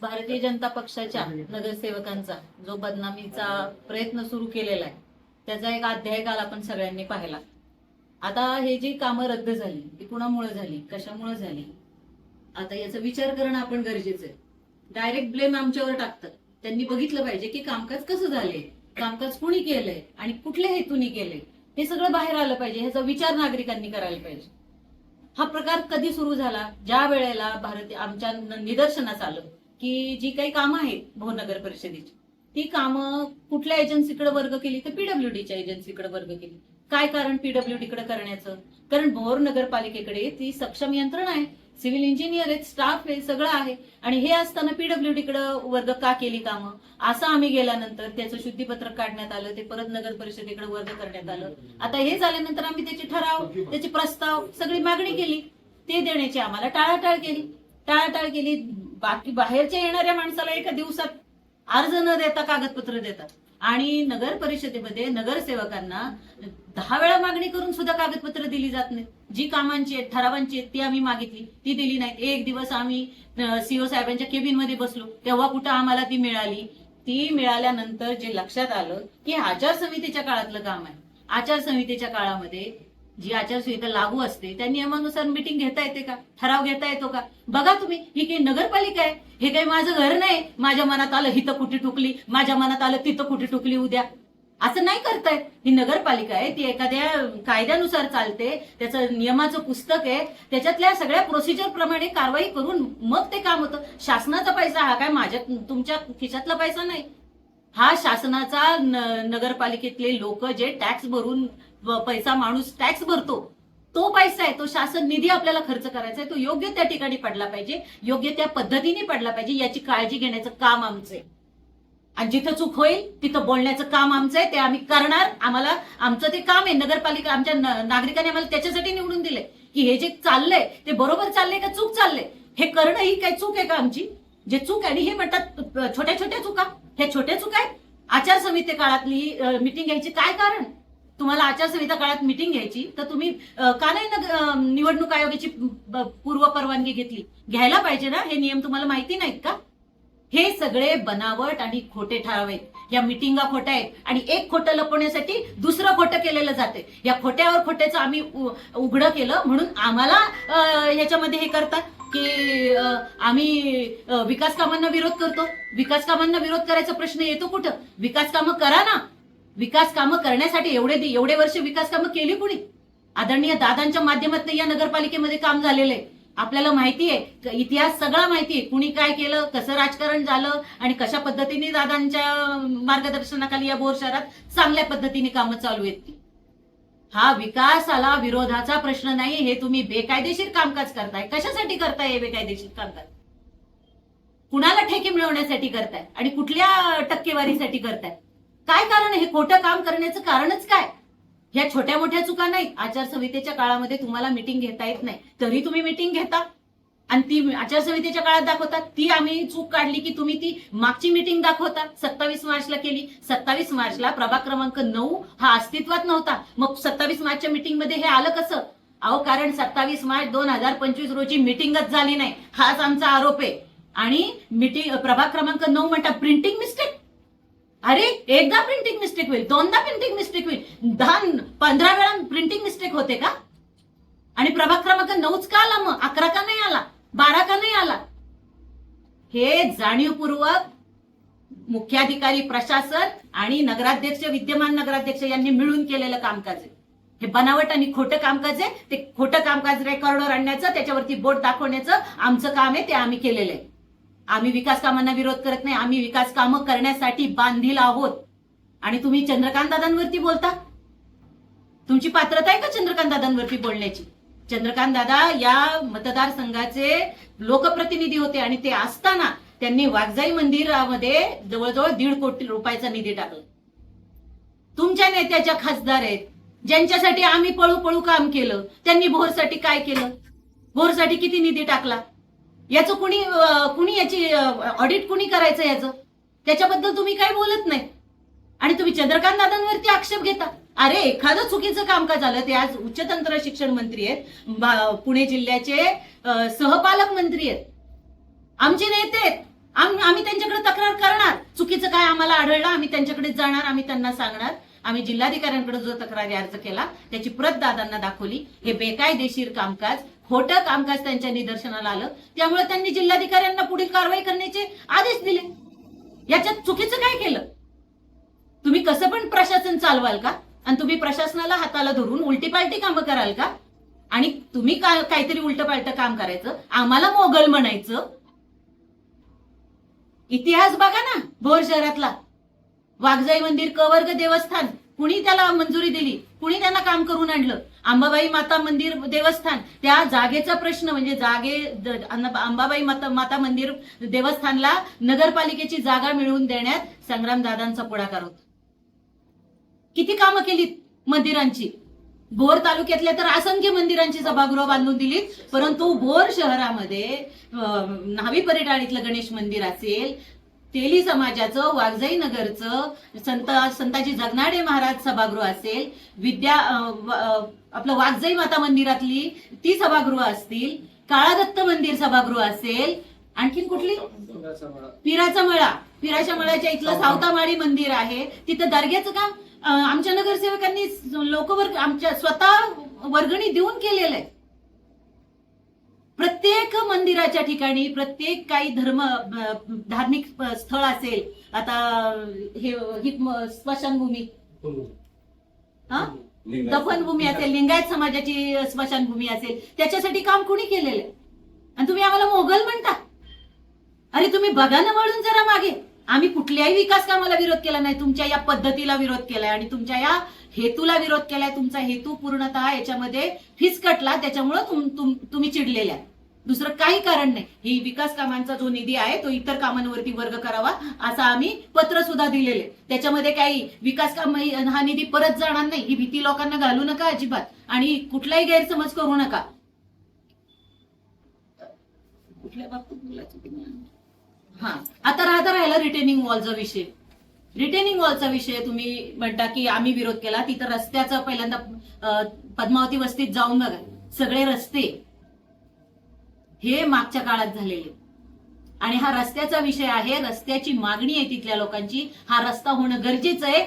भारतीय जनता पक्षाच्या नगरसेवकांचा जो बदनामीचा प्रयत्न सुरू केलेला आहे त्याचा एक अध्याय काल आपण सगळ्यांनी पाहिला. आता हे जी कामं रद्द झाली ती कुणामुळे झाली, कशामुळे झाली, आता याचा विचार करणं आपण गरजेचं आहे. डायरेक्ट ब्लेम आमच्यावर टाकतात. त्यांनी बघितलं पाहिजे की कामकाज कसं झालंय, कामकाज कुणी केलंय आणि कुठल्या हेतूने केलंय, हे सगळं बाहेर आलं पाहिजे. ह्याचा विचार नागरिकांनी करायला पाहिजे. हा प्रकार कधी सुरू झाला? ज्या वेळेला आमच्या निदर्शनास आलं की जी काही कामं आहेत भोर परिषदेची, ती कामं कुठल्या एजन्सीकडे वर्ग केली तर पीडब्ल्यूडीच्या एजन्सीकडे वर्ग केली. काय कारण पीडब्ल्यूडीकडे करण्याचं? कारण भोर नगरपालिकेकडे ती सक्षम यंत्रणा आहे, सिव्हिल इंजिनियर आहेत, स्टाफ आहे, सगळं आहे. आणि हे असताना पीडब्ल्यूडीकडे वर्ग का केली कामं? असं आम्ही गेल्यानंतर त्याचं शुद्धीपत्रक काढण्यात आलं, ते परत नगर परिषदेकडे वर्ग करण्यात आलं. आता हे झाल्यानंतर आम्ही त्याचे ठराव, त्याचे प्रस्ताव सगळी मागणी केली, ते देण्याची आम्हाला टाळाटाळ केली. बाकी बाहेरच्या येणाऱ्या माणसाला एका दिवसात अर्ज न देता कागदपत्र देतात आणि नगर परिषदेमध्ये नगरसेवकांना 10 वेळा मागणी करून सुद्धा कागदपत्र दिली जात नाहीत. जी कामांची आहेत, ठरावांची आहेत, ती आम्ही मागितली, ती दिली नाहीत. एक दिवस आम्ही सीओ साहेबांच्या केबिन मध्ये बसलो, तेव्हा कुठं आम्हाला ती मिळाली. ती मिळाल्यानंतर जे लक्षात आलं की आचारसंहितेच्या काळातलं काम आहे. आचारसंहितेच्या काळामध्ये जी आचारसंहिता लागू असते त्या नियमानुसार मीटिंग घेता येते का, ठराव घेता येतो का? बघा तुम्ही, ही काही नगरपालिका आहे, हे काही माझं घर नाही. माझ्या मनात आलं हिथं कुठे टुकली, माझ्या मनात आलं तिथं कुठे टुकली उद्या, असं नाही करतायत. ही नगरपालिका आहे, ती एखाद्या कायद्यानुसार चालते, त्याचं नियमाचं पुस्तक आहे, त्याच्यातल्या सगळ्या प्रोसिजर प्रमाणे कारवाई करून मग ते काम होतं. शासनाचा पैसा हा काय माझ्या तुमच्या खिशातला पैसा नाही. हा शासनाचा नगरपालिकेतले लोक जे टॅक्स भरून पैसा माणूस टॅक्स भरतो तो पैसा आहे, तो शासन निधी आपल्याला खर्च करायचा आहे, तो योग्य त्या ठिकाणी पडला पाहिजे, योग्य त्या पद्धतीने पडला पाहिजे, याची काळजी घेण्याचं काम आमचं आहे. आणि जिथं चूक होईल तिथं बोलण्याचं काम आमचं आहे, ते आम्ही करणार. आम्हाला आमचं ते काम आहे. नगरपालिका आमच्या नागरिकांनी आम्हाला त्याच्यासाठी निवडून दिले की हे जे चाललंय ते बरोबर चाललंय का चूक चाललंय हे करणं, ही काही चूक आहे का आमची? जे चूक आहे, आणि हे म्हणतात छोट्या छोट्या चुका, हे छोट्या चुका आहेत. आचारसंहिते काळातली मिटिंग घ्यायची काय कारण? तुम्हाला आचारसंहिता काळात मिटिंग घ्यायची तर तुम्ही का नाही निवडणूक आयोगाची पूर्व परवानगी घेतली? घ्यायला पाहिजे ना. हे नियम तुम्हाला माहिती नाहीत का? हे सगळे बनावट आणि खोटे ठराव आहेत. या मिटिंगा खोट्या आहेत आणि एक खोटं लपवण्यासाठी दुसरं खोटं केलेलं जाते. या खोट्यावर खोट्याचं आम्ही उघडं केलं म्हणून आम्हाला ह्याच्यामध्ये हे करतात की आम्ही विकास कामांना विरोध करतो. विकास कामांना विरोध करायचा प्रश्न येतो कुठं? विकास कामं करा ना. विकास कामं करण्यासाठी एवढे वर्ष विकास कामं केली कुणी? आदरणीय दादांच्या माध्यमातून या नगरपालिकेमध्ये काम झालेलं आहे. आपल्याला माहिती आहे, इतिहास सगळा माहिती आहे, कुणी काय केलं, कसं राजकारण झालं आणि कशा पद्धतीने दादांच्या मार्गदर्शनाखाली या भोर शहरात चांगल्या पद्धतीने कामं चालू आहेत. हा विकासाला विरोधाचा प्रश्न नाही. हे तुम्ही बेकायदेशीर कामकाज करताय. कशासाठी करताय हे बेकायदेशीर कामकाज? कुणाला ठेके मिळवण्यासाठी करताय आणि कुठल्या टक्केवारीसाठी करताय? काय कारण? हे खोटं काम करण्याचं कारणच काय? ह्या छोट्या मोठ्या चुका नाहीत. आचारसंहितेच्या काळामध्ये तुम्हाला मिटिंग घेता येत नाही तरी तुम्ही मिटिंग घेता आणि ती आचारसंहितेच्या काळात दाखवतात. ती आम्ही चूक काढली की तुम्ही ती मागची मिटिंग दाखवता. 27 मार्चला केली. 27 मार्चला प्रभाग क्रमांक 9 हा अस्तित्वात नव्हता. मग 27 मार्चच्या मिटिंग मध्ये हे आलं कसं? अहो, कारण 27 मार्च 2025 रोजी मिटिंगच झाली नाही, हाच आमचा आरोप आहे. आणि मिटिंग प्रभाग क्रमांक 9 म्हणतात प्रिंटिंग मिस्टेक. अरे, एकदा प्रिंटिंग मिस्टेक होईल, दोनदा प्रिंटिंग मिस्टेक होईल, 10-15 वेळा प्रिंटिंग मिस्टेक होते का? आणि प्रभाग क्रमांक 9च का आला? मग 11 का नाही आला? 12 का नाही आला? हे जाणीवपूर्वक मुख्याधिकारी, प्रशासन आणि नगराध्यक्ष, विद्यमान नगराध्यक्ष यांनी मिळून केलेलं कामकाज आहे. हे बनावट आणि खोटं कामकाज आहे. ते खोटं कामकाज रेकॉर्डवर आणण्याचं, त्याच्यावरती बोट दाखवण्याचं आमचं काम आहे, ते आम्ही केलेलं आहे. आम्ही विकास कामांना विरोध करत नाही. आम्ही विकास कामं करण्यासाठी बांधील आहोत. आणि तुम्ही चंद्रकांत दादांवरती बोलता. तुमची पात्रता आहे का चंद्रकांत दादांवरती बोलण्याची? चंद्रकांत दादा या मतदारसंघाचे लोकप्रतिनिधी होते आणि ते असताना त्यांनी वाघजाई मंदिरामध्ये जवळजवळ 1.5 कोटी रुपयाचा निधी टाकला. तुमच्या नेत्याच्या खासदार आहेत ज्यांच्यासाठी आम्ही पळू काम केलं, त्यांनी भोरसाठी काय केलं? भोरसाठी किती निधी टाकला? याचं कुणी याची ऑडिट कुणी करायचं याचं? त्याच्याबद्दल तुम्ही काय बोलत नाही आणि तुम्ही चंद्रकांत दादांवरती आक्षेप घेता. अरे, एखादं चुकीचं कामकाज झालं, ते आज उच्च तंत्र शिक्षण मंत्री आहेत, पुणे जिल्ह्याचे सहपालक मंत्री आहेत, आमचे नेते आहेत, आम्हाला आढळलं आम्ही त्यांच्याकडे जाणार, आम्ही त्यांना सांगणार. आम्ही जिल्हाधिकाऱ्यांकडे जो तक्रारी अर्ज केला त्याची प्रत दादांना दाखवली. हे बेकायदेशीर कामकाज, खोटं कामकाज त्यांच्या निदर्शनाला आलं. त्यामुळे त्यांनी जिल्हाधिकाऱ्यांना पुढील कारवाई करण्याचे आदेश दिले. याच्यात चुकीचं काय केलं? तुम्ही कसं पण प्रशासन चालवाल का? आणि तुम्ही प्रशासनाला हाताला धरून उलटी पालटी कामं कराल का? आणि तुम्ही काहीतरी उलट पालट काम करायचं, आम्हाला मोगल म्हणायचं. इतिहास बघा ना भोर शहरातला. वाघजाई मंदिर क वर्ग देवस्थान, कुणी त्याला मंजुरी दिली? कुणी त्यांना काम करून आणलं? अंबाबाई माता मंदिर देवस्थान, त्या जागेचा प्रश्न म्हणजे अंबाबाई माता मंदिर देवस्थानला नगरपालिकेची जागा मिळवून देण्यात संग्रामदादांचा पुढाकार होता. किती कामं केलीत मंदिरांची. भोर तालुक्यातल्या तर असंख्य मंदिरांची सभागृह बांधून दिलीत. परंतु भोर शहरामध्ये न्हावी परिटाळीतलं गणेश मंदिर असेल, तेली समाजाचं, वाघजाई नगरचं संताजी जगनाडे महाराज सभागृह असेल, आपलं वाघजाई माता मंदिरातली ती सभागृह असतील, काळादत्त मंदिर सभागृह असेल, आणखीन कुठली? पिराचा मळा. पिराच्या मळ्याच्या इथलं सावतामाळी मंदिर आहे, तिथं दर्ग्याचं काम आमच्या नगरसेवकांनी लोकवर्ग आमच्या स्वतः वर्गणी देऊन केलेलं आहे. प्रत्येक मंदिराच्या ठिकाणी, प्रत्येक काही धार्मिक स्थळ असेल, आता हे स्मशानभूमी, दफनभूमी असेल, लिंगायत समाजाची स्मशानभूमी असेल, त्याच्यासाठी काम कुणी केलेलं आहे? आणि तुम्ही आम्हाला मोगल म्हणता? अरे तुम्ही बघा ना वळून जरा मागे. आम्ही कुठल्याही विकास कामाला विरोध केला नाही, तुमच्या या पद्धतीला विरोध केलाय आणि तुमच्या या हेतूला विरोध केलाय. तुमचा हेतू पूर्णतः याच्यामध्ये फिसकटला, त्याच्यामुळे तुम्ही चिडलेले आहे. दुसरं काही कारण नाही. ही विकास कामांचा जो निधी आहे तो इतर कामांवरती वर्ग करावा असं आम्ही पत्र सुद्धा दिलेले. त्याच्यामध्ये काही विकास काम हा निधी परत जाणार नाही ही भीती लोकांना घालू नका अजिबात, आणि कुठलाही गैरसमज करू नका. कुठल्या बाबतीत बोलायचं? हा, आता राहिला रिटेनिंग वॉलचा विषय. रिटेनिंग वॉलचा विषय तुम्ही म्हणता की आम्ही विरोध केला. तिथं रस्त्याचा पहिल्यांदा पद्मावती वस्तीत जाऊन बघा, सगळे रस्ते हे मागच्या काळात झालेले. आणि हा रस्त्याचा विषय आहे, रस्त्याची मागणी आहे तिथल्या लोकांची. हा रस्ता होणं गरजेचं आहे.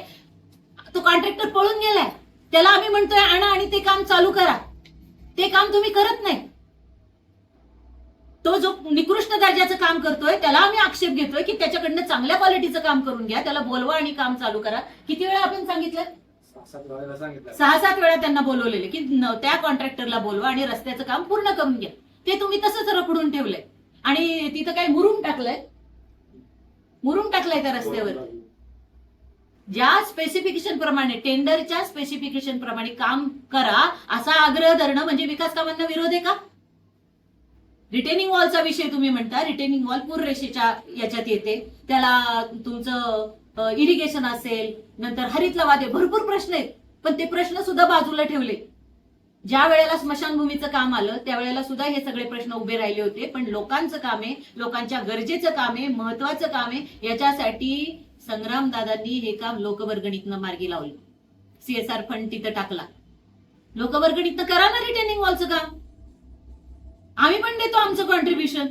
तो कॉन्ट्रॅक्टर पळून गेलाय, त्याला आम्ही म्हणतोय आणा आणि ते काम चालू करा. ते काम तुम्ही करत नाही. तो जो निकृष्ट दर्जाचं काम करतोय त्याला आम्ही आक्षेप घेतोय की त्याच्याकडनं चांगल्या क्वालिटीचं काम करून घ्या, त्याला बोलवा आणि काम चालू करा. किती वेळा आपण सांगितलं? 6-7 वेळा त्यांना बोलवलेले की त्या कॉन्ट्रॅक्टरला बोलवा आणि रस्त्याचं काम पूर्ण करून घ्या. ते तुम्ही तसंच रखडून ठेवलंय आणि तिथं काय मुरुम टाकलंय त्या रस्त्यावर. ज्या स्पेसिफिकेशन प्रमाणे, टेंडरच्या स्पेसिफिकेशन प्रमाणे काम करा असा आग्रह धरणं म्हणजे विकास कामांना विरोध आहे का? रिटेनिंग वॉलचा विषय तुम्ही म्हणता, रिटेनिंग वॉल पूर रेषेच्या याच्यात येते, त्याला तुमचं इरिगेशन असेल, नंतर हरित लवादे, भरपूर प्रश्न आहेत. पण ते प्रश्न सुद्धा बाजूला ठेवले. ज्या वेळेला स्मशानभूमीचं काम आलं त्यावेळेला सुद्धा हे सगळे प्रश्न उभे राहिले होते. पण लोकांचं काम आहे, लोकांच्या गरजेचं काम आहे, महत्वाचं काम आहे, याच्यासाठी संग्रामदादांनी हे काम लोकवर्गणीतनं मार्गी लावलं. CSR फंड तिथं टाकला. लोकवर्गणीतनं करा ना रिटेनिंग वॉलचं काम. आम्ही पण देतो आमचं कॉन्ट्रीब्युशन,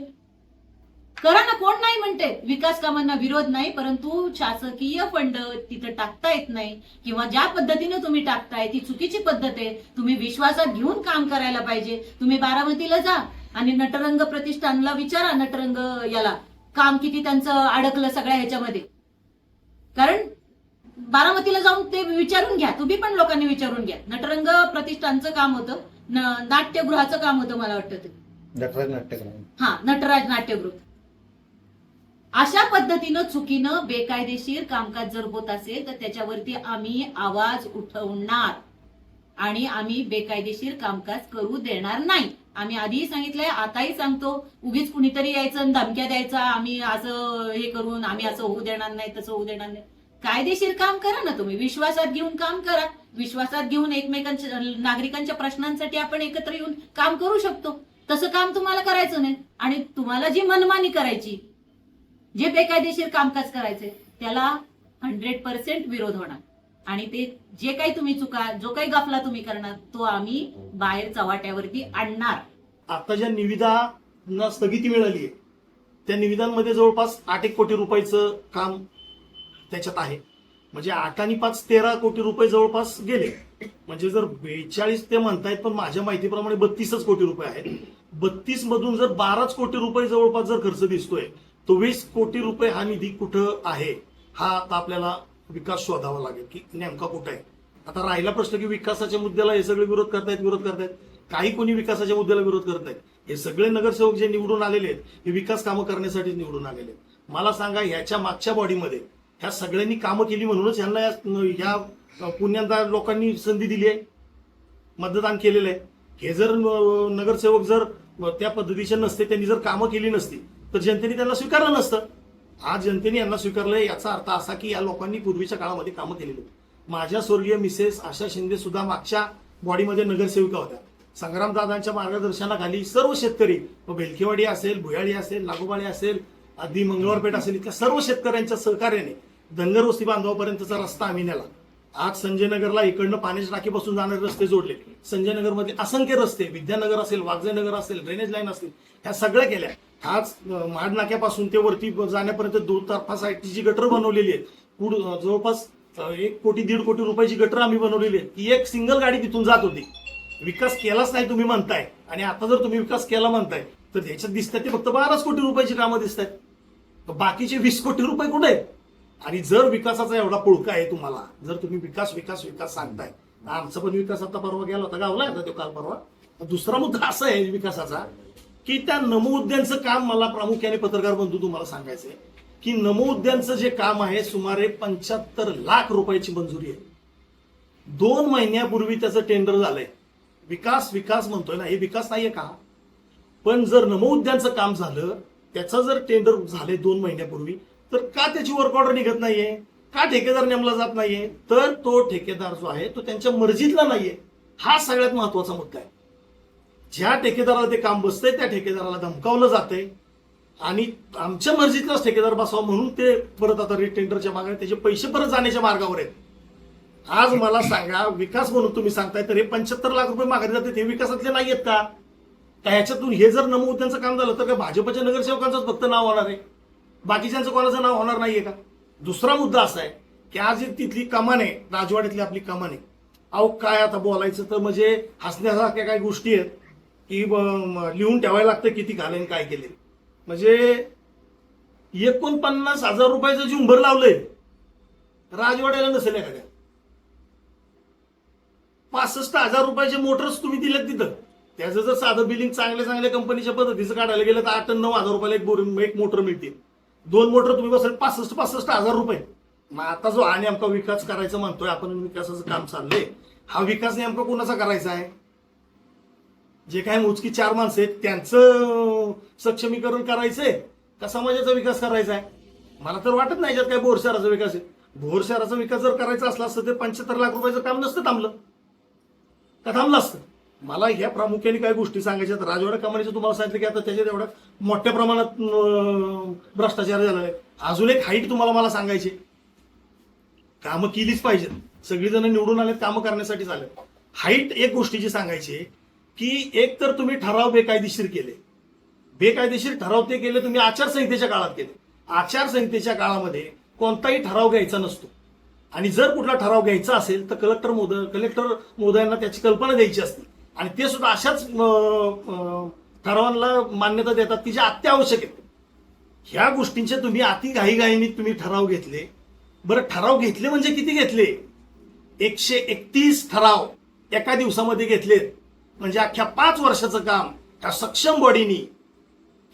करा ना. कोण नाही म्हणते? विकास कामांना विरोध नाही, परंतु शासकीय फंड तिथं टाकता येत नाही किंवा ज्या पद्धतीने तुम्ही टाकताय ती चुकीची पद्धत आहे. तुम्ही विश्वासात घेऊन काम करायला पाहिजे. तुम्ही बारामतीला जा आणि नटरंग प्रतिष्ठानला विचारा, नटरंग याला काम किती त्यांचं अडकलं सगळ्या ह्याच्यामध्ये. कारण बारामतीला जाऊन ते विचारून घ्या, तुम्ही पण लोकांनी विचारून घ्या. नटरंग प्रतिष्ठानचं काम होतं, नाट्यगृहाचं काम होतं मला वाटतं ते, नटराज नाट्यगृह. अशा पद्धतीनं चुकीनं बेकायदेशीर कामकाज जर होत असेल तर त्याच्यावरती आम्ही आवाज उठवणार आणि आम्ही बेकायदेशीर कामकाज करू देणार नाही. आम्ही आधीही सांगितलंय, आताही सांगतो. उगीच कुणीतरी यायचं आणि धमक्या द्यायचा, आम्ही असं हे करून आम्ही असं होऊ देणार नाही, तसं होऊ देणार नाही. कायदेशीर काम करा ना तुम्ही, विश्वासात घेऊन काम करा. विश्वासात घेऊन एकमेकांच्या नागरिकांच्या प्रश्नांसाठी आपण एकत्र येऊन काम करू शकतो. तसं काम तुम्हाला करायचं नाही आणि तुम्हाला जी मनमानी करायची, जे बेकायदेशीर कामकाज करायचे त्याला 100% विरोध होणार. आणि ते जे काही तुम्ही चुका, जो काही गफला तुम्ही करणार तो आम्ही बाहेर चव्हाट्यावरती आणणार. आता ज्या निविदांना स्थगिती मिळाली आहे त्या निविदांमध्ये जवळपास 8 कोटी रुपयाचं काम त्याच्यात आहे. म्हणजे 8 आणि 5 13 कोटी रुपये जवळपास गेले. म्हणजे जर 42 ते म्हणतायत, पण माझ्या माहितीप्रमाणे 32च कोटी रुपये आहेत. 32 मधून जर 12च कोटी रुपये जवळपास जर खर्च दिसतोय, तो 20 कोटी रुपये हा निधी कुठं आहे, हा आता आपल्याला विकास शोधावा लागेल की नेमका कुठं आहे. आता राहिला प्रश्न की विकासाच्या मुद्द्याला हे सगळे विरोध करतायत. काही कोणी विकासाच्या मुद्द्याला विरोध करत आहेत. हे सगळे नगरसेवक जे निवडून आलेले आहेत, हे विकास कामं करण्यासाठी निवडून आलेले आहेत. मला सांगा, ह्याच्या मागच्या बॉडीमध्ये ह्या सगळ्यांनी कामं केली म्हणूनच ह्यांना ह्या पुण्यांदा लोकांनी संधी दिली आहे, मतदान केलेलं आहे. हे जर नगरसेवक जर त्या पद्धतीचे नसते, त्यांनी जर कामं केली नसती, तर जनतेने त्यांना स्वीकारलं नसतं. आज जनतेने यांना स्वीकारलंय, याचा अर्थ असा की या लोकांनी पूर्वीच्या काळामध्ये कामं केलेली होती. माझ्या स्वर्गीय मिसेस आशा शिंदे सुद्धा मागच्या बॉडीमध्ये नगरसेविका होत्या. संग्रामदादांच्या मार्गदर्शनाखाली सर्व शेतकरी, बेलकेवाडी असेल, भुयाळी असेल, लागोबाळी असेल, आधी मंगळवारपेठ असेल, इथल्या सर्व शेतकऱ्यांच्या सहकार्याने धनगर वस्ती बांधवापर्यंतचा रस्ता आम्ही नेला. आज संजयनगरला इकडनं पाण्याच्या टाकीपासून जाणारे रस्ते जोडले. संजयनगरमध्ये असंख्य रस्ते, विद्यानगर असेल, वागजयनगर असेल, ड्रेनेज लाईन असतील, ह्या सगळ्या केल्या. आज महाड नाक्यापासून ते वरती जाण्यापर्यंत दुतर्फा साईडची जी गटर बनवलेली आहे, जवळपास 1 कोटी 1.5 कोटी रुपयाची गटर आम्ही बनवलेली आहे. ती एक सिंगल गाडी तिथून जात होती. विकास केलाच नाही तुम्ही म्हणताय, आणि आता जर तुम्ही विकास केला म्हणताय, तर ह्याच्यात दिसतात ते फक्त 12 कोटी रुपयाची कामं दिसत आहेत. बाकीचे 20 कोटी रुपये कुठे आहेत? आणि जर विकासाचा एवढा पुळका आहे तुम्हाला, जर तुम्ही विकास विकास विकास सांगताय, आमचा पण विकास आता परवा गेला होता, गावला आता तो काल परवा. दुसरा मुद्दा असा आहे विकासाचा की त्या नमो उद्यानचं काम, मला प्रामुख्याने पत्रकार बंधू तुम्हाला सांगायचंय की नमो उद्यानचं जे काम आहे, सुमारे 75 लाख रुपयाची मंजुरी आहे. 2 महिन्यापूर्वी त्याचं टेंडर झालंय. विकास विकास म्हणतोय ना, हे विकास नाहीये का? पण जर नमो उद्यानचं काम झालं, त्याचं जर टेंडर झाले 2 महिन्यापूर्वी, तर का त्याची वर्क ऑर्डर निघत नाहीये? का ठेकेदार नेमला जात नाहीये? तर तो ठेकेदार जो आहे तो त्यांच्या मर्जीतला नाहीये. हा सगळ्यात महत्वाचा मुद्दा आहे. ज्या ठेकेदाराला ते काम बसतंय, त्या ठेकेदाराला धमकावलं जातंय, आणि आमच्या मर्जीतलाच ठेकेदार बसावा म्हणून ते परत आता टेंडरच्या मागे त्याचे पैसे परत जाण्याच्या मार्गावर आहेत. आज मला सांगा, विकास म्हणून तुम्ही सांगताय, तर हे 75 लाख रुपये माघारी जाते, ते विकासातले नाही आहेत का? ह्याच्यातून हे जर नमो उद्यानचं काम झालं, तर काय भाजपच्या नगरसेवकांचंच फक्त नाव होणार आहे? बाकीच्यांचं कोणाचं नाव होणार नाहीये का? दुसरा मुद्दा असा आहे की आज तिथली कमान आहे, राजवाड्यातली आपली कमान आहे. अहो काय आता बोलायचं, तर म्हणजे हसण्यासारख्या काही गोष्टी आहेत की लिहून ठेवायला लागतं किती घालेन काय केले. म्हणजे 49,000 रुपयाचं झुंबर लावलंय, राजवाड्याला नसेल एखाद्या. 65,000 रुपयाचे मोटर्स तुम्ही दिलेत तिथं. त्याचं जर साधं बिलिंग चांगल्या कंपनीच्या पद्धतीचं काढायला गेलं तर 8-9 हजार रुपयाला एक मोटर मिळते. 2 मोटर तुम्ही बसेल 65,000 रुपये. मग आता जो हा नेमका विकास करायचा म्हणतोय आपण, विकासाचं काम चाललंय, हा विकास नेमका कोणाचा करायचा आहे? जे काही मोजकी 4 माणसं आहेत त्यांचं सक्षमीकरण करायचंय का समाजाचा विकास करायचा आहे? मला तर वाटत नाही याच्यात काय भोर शहराचा विकास आहे. भोर शहराचा विकास जर करायचा असला असतं तर 75 लाख रुपयाचं काम नसतं थांबलं का? थांबलं असतं. मला ह्या प्रामुख्याने काही गोष्टी सांगायच्या. राजवाडा कमानीचं तुम्हाला सांगितलं की आता त्याच्यात एवढा मोठ्या प्रमाणात भ्रष्टाचार झाला आहे. अजून एक हाईट तुम्हाला मला सांगायची, कामं केलीच पाहिजेत, सगळीजण निवडून आलेत कामं करण्यासाठी झाले. हाईट एक गोष्टीची सांगायची की एक तर तुम्ही ठराव बेकायदेशीर केले. बेकायदेशीर ठराव ते केले तुम्ही आचारसंहितेच्या काळात केले. आचारसंहितेच्या काळामध्ये कोणताही ठराव घ्यायचा नसतो, आणि जर कुठला ठराव घ्यायचा असेल तर कलेक्टर महोदयांना त्याची कल्पना द्यायची असते, आणि ते सुद्धा अशाच ठरावांना मान्यता देतात की जे अत्यावश्यक आहेत. ह्या गोष्टींचे तुम्ही अति घाईघाईने तुम्ही ठराव घेतले. बरं, ठराव घेतले म्हणजे किती घेतले? 131 ठराव एका दिवसामध्ये घेतलेत. म्हणजे अख्ख्या 5 वर्षाचं काम ह्या सक्षम बॉडीनी,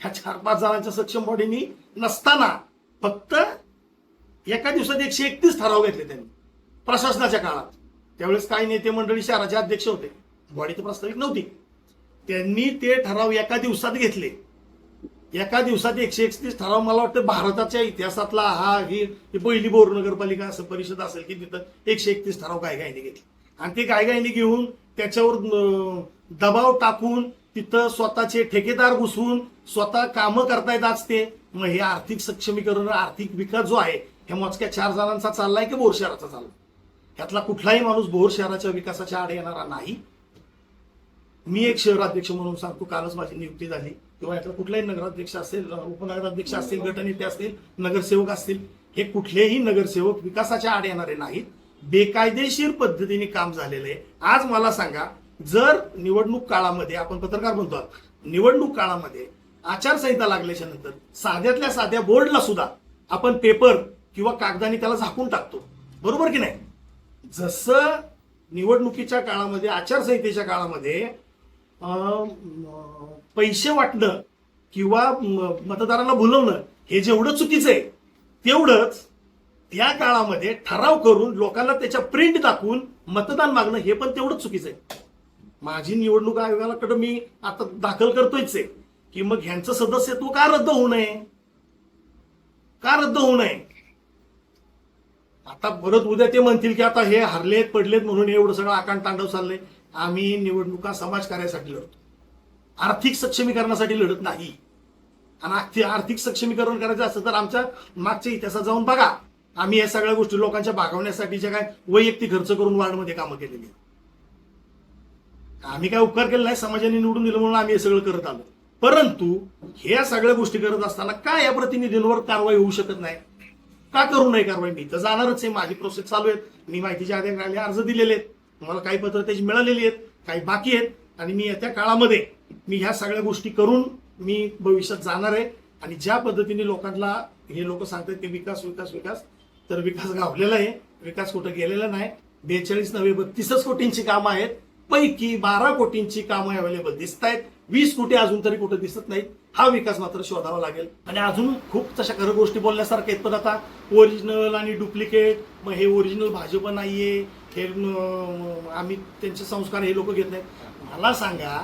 ह्या 4-5 जणांच्या सक्षम बॉडीनी नसताना फक्त एका दिवसात 131 ठराव घेतले त्यांनी प्रशासनाच्या काळात. त्यावेळेस काही नेते मंडळी शहराचे अध्यक्ष होते, बॉडी तर प्रस्तावित नव्हती. त्यांनी ते ठराव एका दिवसात घेतले. एका दिवसात 131 ठराव. मला वाटतं भारताच्या इतिहासातला ही पहिली बोर नगरपालिका असं परिषद असेल की तिथं 131 ठराव गायगाईने घेतले, आणि ते गायगाईने घेऊन त्याच्यावर दबाव टाकून तिथं स्वतःचे ठेकेदार घुसवून स्वतः कामं करतायत आज ते. मग हे आर्थिक सक्षमीकरण, आर्थिक विकास जो आहे हे मोजक्या 4 जणांचा चाललाय की भोर शहराचा चाललाय? यातला कुठलाही माणूस भोर शहराच्या विकासाच्या आड येणारा नाही. मी एक शहराध्यक्ष म्हणून सांगतो, कालच माझी नियुक्ती झाली, किंवा यातला कुठलाही नगराध्यक्ष असेल, उपनगराध्यक्ष असतील, गटनेते असतील, नगरसेवक असतील, हे कुठलेही नगरसेवक विकासाच्या आड येणारे नाहीत. बेकायदेशीर पद्धतीने काम झालेलं आहे. आज मला सांगा, जर निवडणूक काळामध्ये, आपण पत्रकार म्हणतो आहोत, निवडणूक काळामध्ये आचारसंहिता लागल्याच्या नंतर साध्यातल्या साध्या बोर्डला सुद्धा आपण पेपर किंवा कागदाने त्याला झाकून टाकतो, बरोबर की नाही? जसं निवडणुकीच्या काळामध्ये, आचारसंहितेच्या काळामध्ये पैसे वाटणं किंवा मतदारांना बोलवणं हे जेवढं चुकीचं आहे, तेवढंच त्या काळामध्ये ठराव करून लोकांना त्याच्या प्रिंट दाखवून मतदान मागणं हे पण तेवढंच चुकीचं आहे. माझी निवडणूक आयोगाकडे मी आता दाखल करतोयच आहे की मग ह्यांचं सदस्यत्व का रद्द होऊ नये, का रद्द होऊ नये? आता परत उद्या ते म्हणतील की आता हे हरलेत पडलेत म्हणून एवढं सगळं आकांड तांडव चाललंय. आम्ही निवडणुका समाजकार्यासाठी लढतो, आर्थिक सक्षमीकरणासाठी लढत नाही. आणि आर्थिक सक्षमीकरण करायचं असतं तर आमच्या मागच्या इतिहासात जाऊन बघा. आम्ही या सगळ्या गोष्टी लोकांच्या भागवण्यासाठीच्या काय वैयक्तिक खर्च करून वार्डमध्ये कामं केलेली आहेत. आम्ही काय उपकार केले नाही, समाजाने निवडून दिलं म्हणून आम्ही हे सगळं करत आलो. परंतु ह्या सगळ्या गोष्टी करत असताना का या प्रतिनिधींवर कारवाई होऊ शकत नाही? का करू नये कारवाई? मी तर जाणारच आहे, माझी प्रोसेस चालू आहे. मी माहितीच्या अधिकाऱ्याने अर्ज दिलेले आहेत, मला काही पत्र त्याची मिळालेली आहेत, काही बाकी आहेत. आणि मी येत्या काळामध्ये मी ह्या सगळ्या गोष्टी करून मी भविष्यात जाणार आहे. आणि ज्या पद्धतीने लोकांना हे लोक सांगतात की विकास विकास विकास, तर विकास गावलेला आहे, विकास कुठं गेलेला नाही. 42 नव्हे 32 कोटींची कामं आहेत, पैकी 12 कोटींची कामं अवेलेबल दिसत आहेत. 20 कोटी अजून तरी कुठं दिसत नाहीत. हा विकास मात्र शोधावा लागेल. आणि अजून खूप तशा खरं गोष्टी बोलण्यासारख्या आहेत. पण आता ओरिजिनल आणि डुप्लिकेट, मग हे ओरिजिनल भाजप नाहीये, हे आम्ही त्यांचे संस्कार हे लोक घेत नाहीत. मला सांगा,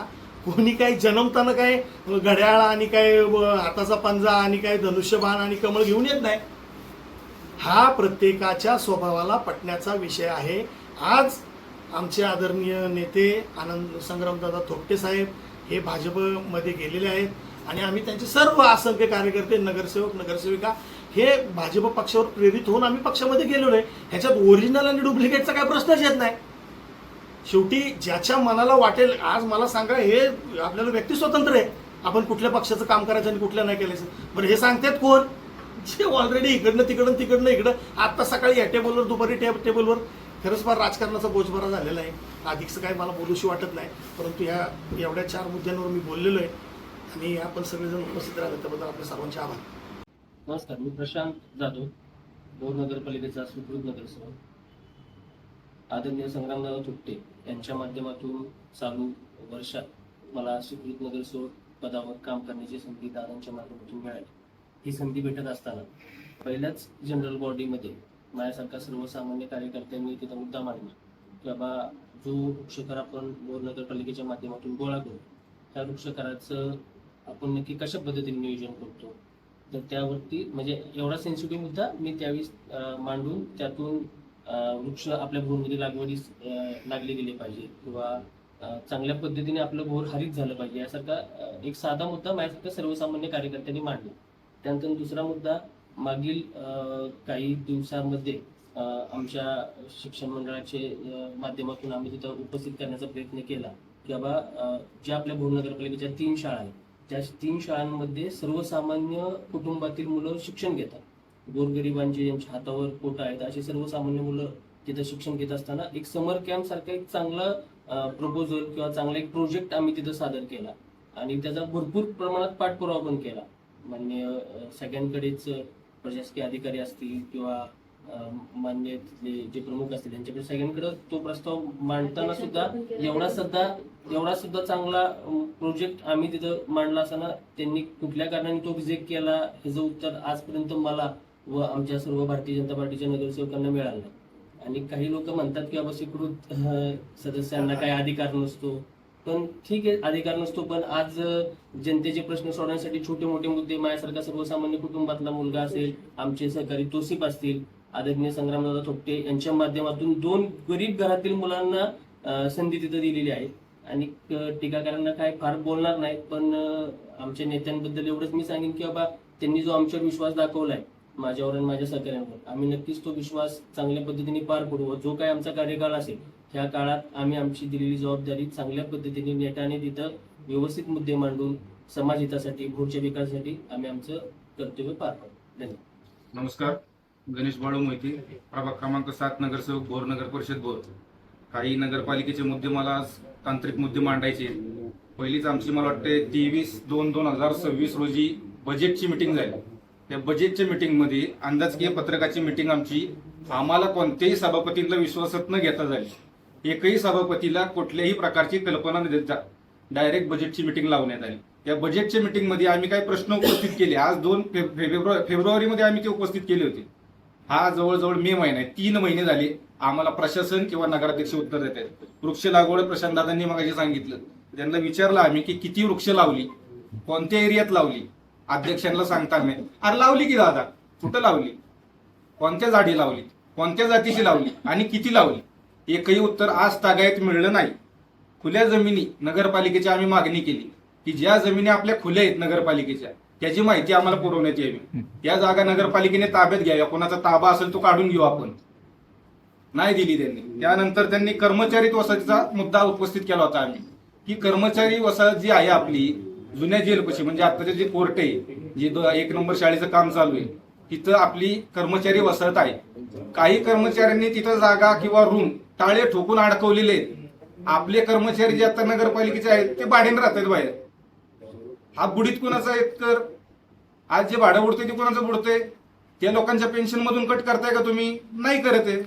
कोणी काही जन्मताना काय घड्याळ आणि काय हाताचा पंजा आणि काय धनुष्यबाण आणि कमळ घेऊन येत नाही. हा प्रत्येकाच्या स्वभावाला पटण्याचा विषय आहे. आज आमचे आदरणीय नेते आनंद संग्रामदादा थोपटे साहेब हे भाजपमध्ये गेलेले आहेत आणि आम्ही त्यांचे सर्व असंख्य कार्यकर्ते, नगरसेवक, नगरसेविका हे भाजप पक्षावर प्रेरित होऊन आम्ही पक्षामध्ये गेलेलो आहे. ह्याच्यात ओरिजिनल आणि डुप्लिकेटचा काय प्रश्नच येत नाही. शेवटी ज्याच्या मनाला वाटेल, आज मला सांगा, हे आपल्याला व्यक्ती स्वतंत्र आहे, आपण कुठल्या पक्षाचं काम करायचं आणि कुठल्या नाही केल्याचं. बरं, हे सांगतात कोण? जे ऑलरेडी इकडनं तिकडनं इकडं. आता सकाळी या टेबलवर, दुपारी टेबलवर. खरंच फार राजकारणाचा बोजबारा झालेला आहे. अधिकचं काही मला बोलूशी वाटत नाही, परंतु ह्या एवढ्या 4 मुद्द्यांवर मी बोललेलो आहे आणि आपण सगळेजण उपस्थित राहिले त्याबद्दल आपल्या सर्वांचे आभार. नमस्कार, मी प्रशांत जाधव, भोर नगरपालिकेचा स्वीकृत नगरसेवक. आदरणीय संग्रामदादा थोपटे यांच्या माध्यमातून चालू वर्षात मला स्वीकृत नगरसेवक पदावर काम करण्याची संधी दादांच्या माध्यमातून मिळाली. ही संधी भेटत असताना पहिल्याच जनरल बॉडीमध्ये माझ्यासारखा सर्वसामान्य कार्यकर्त्यांनी तिथं मुद्दा मांडला की बाबा, जो वृक्षकर आपण भोर नगरपालिकेच्या माध्यमातून गोळा करू, त्या वृक्षकाराचं आपण नक्की कशा पद्धतीने नियोजन करतो. तर त्यावरती म्हणजे एवढा सेन्सिटिव्ह मुद्दा मी त्यावेळी मांडून त्यातून वृक्ष आपल्या भोरमध्ये लागवडीस लागले गेले पाहिजे किंवा चांगल्या पद्धतीने आपलं भोर हरित झालं पाहिजे, यासारखा एक साधा मुद्दा माझ्यासारख्या सर्वसामान्य कार्यकर्त्यांनी मांडला. त्यानंतर दुसरा मुद्दा, मागील काही दिवसांमध्ये आमच्या शिक्षण मंडळाचे माध्यमातून आम्ही तिथं उपस्थित करण्याचा प्रयत्न केला की बाबा, ज्या आपल्या भोर नगरपालिकेच्या 3 शाळा आहेत, त्या 3 शाळांमध्ये सर्वसामान्य कुटुंबातील मुलं शिक्षण घेतात. गोरगरिबांचे ज्यांच्या हातावर पोट आहेत असे सर्वसामान्य मुलं तिथं शिक्षण घेत असताना एक समर कॅम्प सारखा एक चांगला प्रपोजल किंवा चांगला एक प्रोजेक्ट आम्ही तिथं सादर केला आणि त्याचा भरपूर प्रमाणात पाठपुरावा पण केला. मान्य सगळ्यांकडेच प्रशासकीय अधिकारी असतील किंवा मान्य जे प्रमुख असतील त्यांच्याकडे सगळ्यांकडे तो प्रस्ताव मांडताना सुद्धा एवढा सुद्धा चांगला प्रोजेक्ट आम्ही तिथं मांडला असताना त्यांनी कुठल्या कारणाने तो रिजेक्ट केला ह्याचं उत्तर आजपर्यंत मला व आमच्या सर्व भारतीय जनता पार्टीच्या नगरसेवकांना मिळालं. आणि काही लोक म्हणतात की बाबा स्वीकृत सदस्यांना काही अधिकार नसतो, पण ठीक आहे, अधिकार नसतो, पण आज जनतेचे प्रश्न सोडवण्यासाठी छोटे मोठे मुद्दे माझ्यासारखा सर्वसामान्य कुटुंबातला मुलगा असेल, आमचे सहकारी तोसीफ असतील, आदरणीय संग्रामदादा थोपटे यांच्या माध्यमातून 2 गरीब घरातील मुलांना संधी तिथं दिलेली आहे. आणि टीकाकारांना काय फार बोलणार नाही, पण आमच्या नेत्यांबद्दल एवढंच मी सांगेन की बाबा, त्यांनी जो आमच्यावर विश्वास दाखवलाय माझ्यावर आणि माझ्या सहकाऱ्यांवर, आम्ही नक्कीच तो विश्वास चांगल्या पद्धतीने पार पडू व जो काय आमचा कार्यकाळ असेल त्या काळात आम्ही आमची दिलेली जबाबदारी चांगल्या पद्धतीने नेटाने तिथं व्यवस्थित मुद्दे मांडून समाजहितासाठी, भोरच्या विकासासाठी आम्ही आमचं कर्तव्य पार पाडू. धन्यवाद. नमस्कार, गणेश बाळू मोहिते, प्रभाग क्रमांक 7, नगरसेवक भोर, नगर परिषद भोर. काही नगरपालिकेचे मुद्दे मला आज तांत्रिक मुद्दे मांडायचे. पहिलीच आमची मला वाटते 23/2/2026 रोजी बजेटची मिटिंग झाली. त्या बजेटच्या मिटिंगमध्ये अंदाजकीय पत्रकाची मिटिंग आम्हाला कोणत्याही सभापतींना विश्वासात न घेता झाली. एकही सभापतीला कुठल्याही प्रकारची कल्पना न देता डायरेक्ट बजेटची मिटिंग लावण्यात आली. त्या बजेटच्या मिटिंगमध्ये आम्ही काही प्रश्न उपस्थित केले. आज 2 फेब्रुवारीमध्ये आम्ही ते उपस्थित केले होते. हा जवळजवळ मे महिना आहे. 3 महिने झाले आम्हाला प्रशासन किंवा नगराध्यक्ष उत्तर देत आहेत. वृक्ष लागवड प्रशांत दादांनी मगाशी सांगितलं. त्यांना विचारलं आम्ही की किती वृक्ष लावली, कोणत्या एरियात लावली. अध्यक्षांना सांगता नाही. अरे लावली की दादा, कुठं लावली, कोणत्या झाडी लावली, कोणत्या जातीची लावली आणि किती लावली, एकही उत्तर आज तागायत मिळलं नाही. खुल्या जमिनी नगरपालिकेची आम्ही मागणी केली की ज्या जमिनी आपल्या खुल्या आहेत नगरपालिकेच्या त्याची माहिती आम्हाला पुरवण्यात यावी. या जागा नगरपालिकेने ताब्यात घ्याव्या. कोणाचा ताबा असेल तो काढून घेऊ आपण. नाही दिली त्यांनी. त्यानंतर त्यांनी कर्मचारी वसाहतीचा मुद्दा उपस्थित केला होता आम्ही की कर्मचारी वसाहत जी आहे आपली जुन्या जेलपाशी, म्हणजे आताचे जे कोर्ट आहे, जे 1 नंबर शाळेचं काम चालू आहे, तिथं आपली कर्मचारी वसाहत आहे. काही कर्मचाऱ्यांनी तिथं जागा किंवा रूम टाळे ठोकून अडकवलेले आहेत. आपले कर्मचारी जे आता नगरपालिकेचे आहेत ते भाड्याने राहतात बाहेर. हा बुडीत कुणाचा आहे? तर आज जे भाडं बुडतंय ते कुणाचं बुडतंय? त्या लोकांच्या पेन्शन मधून कट करताय का तुम्ही? नाही करत आहे.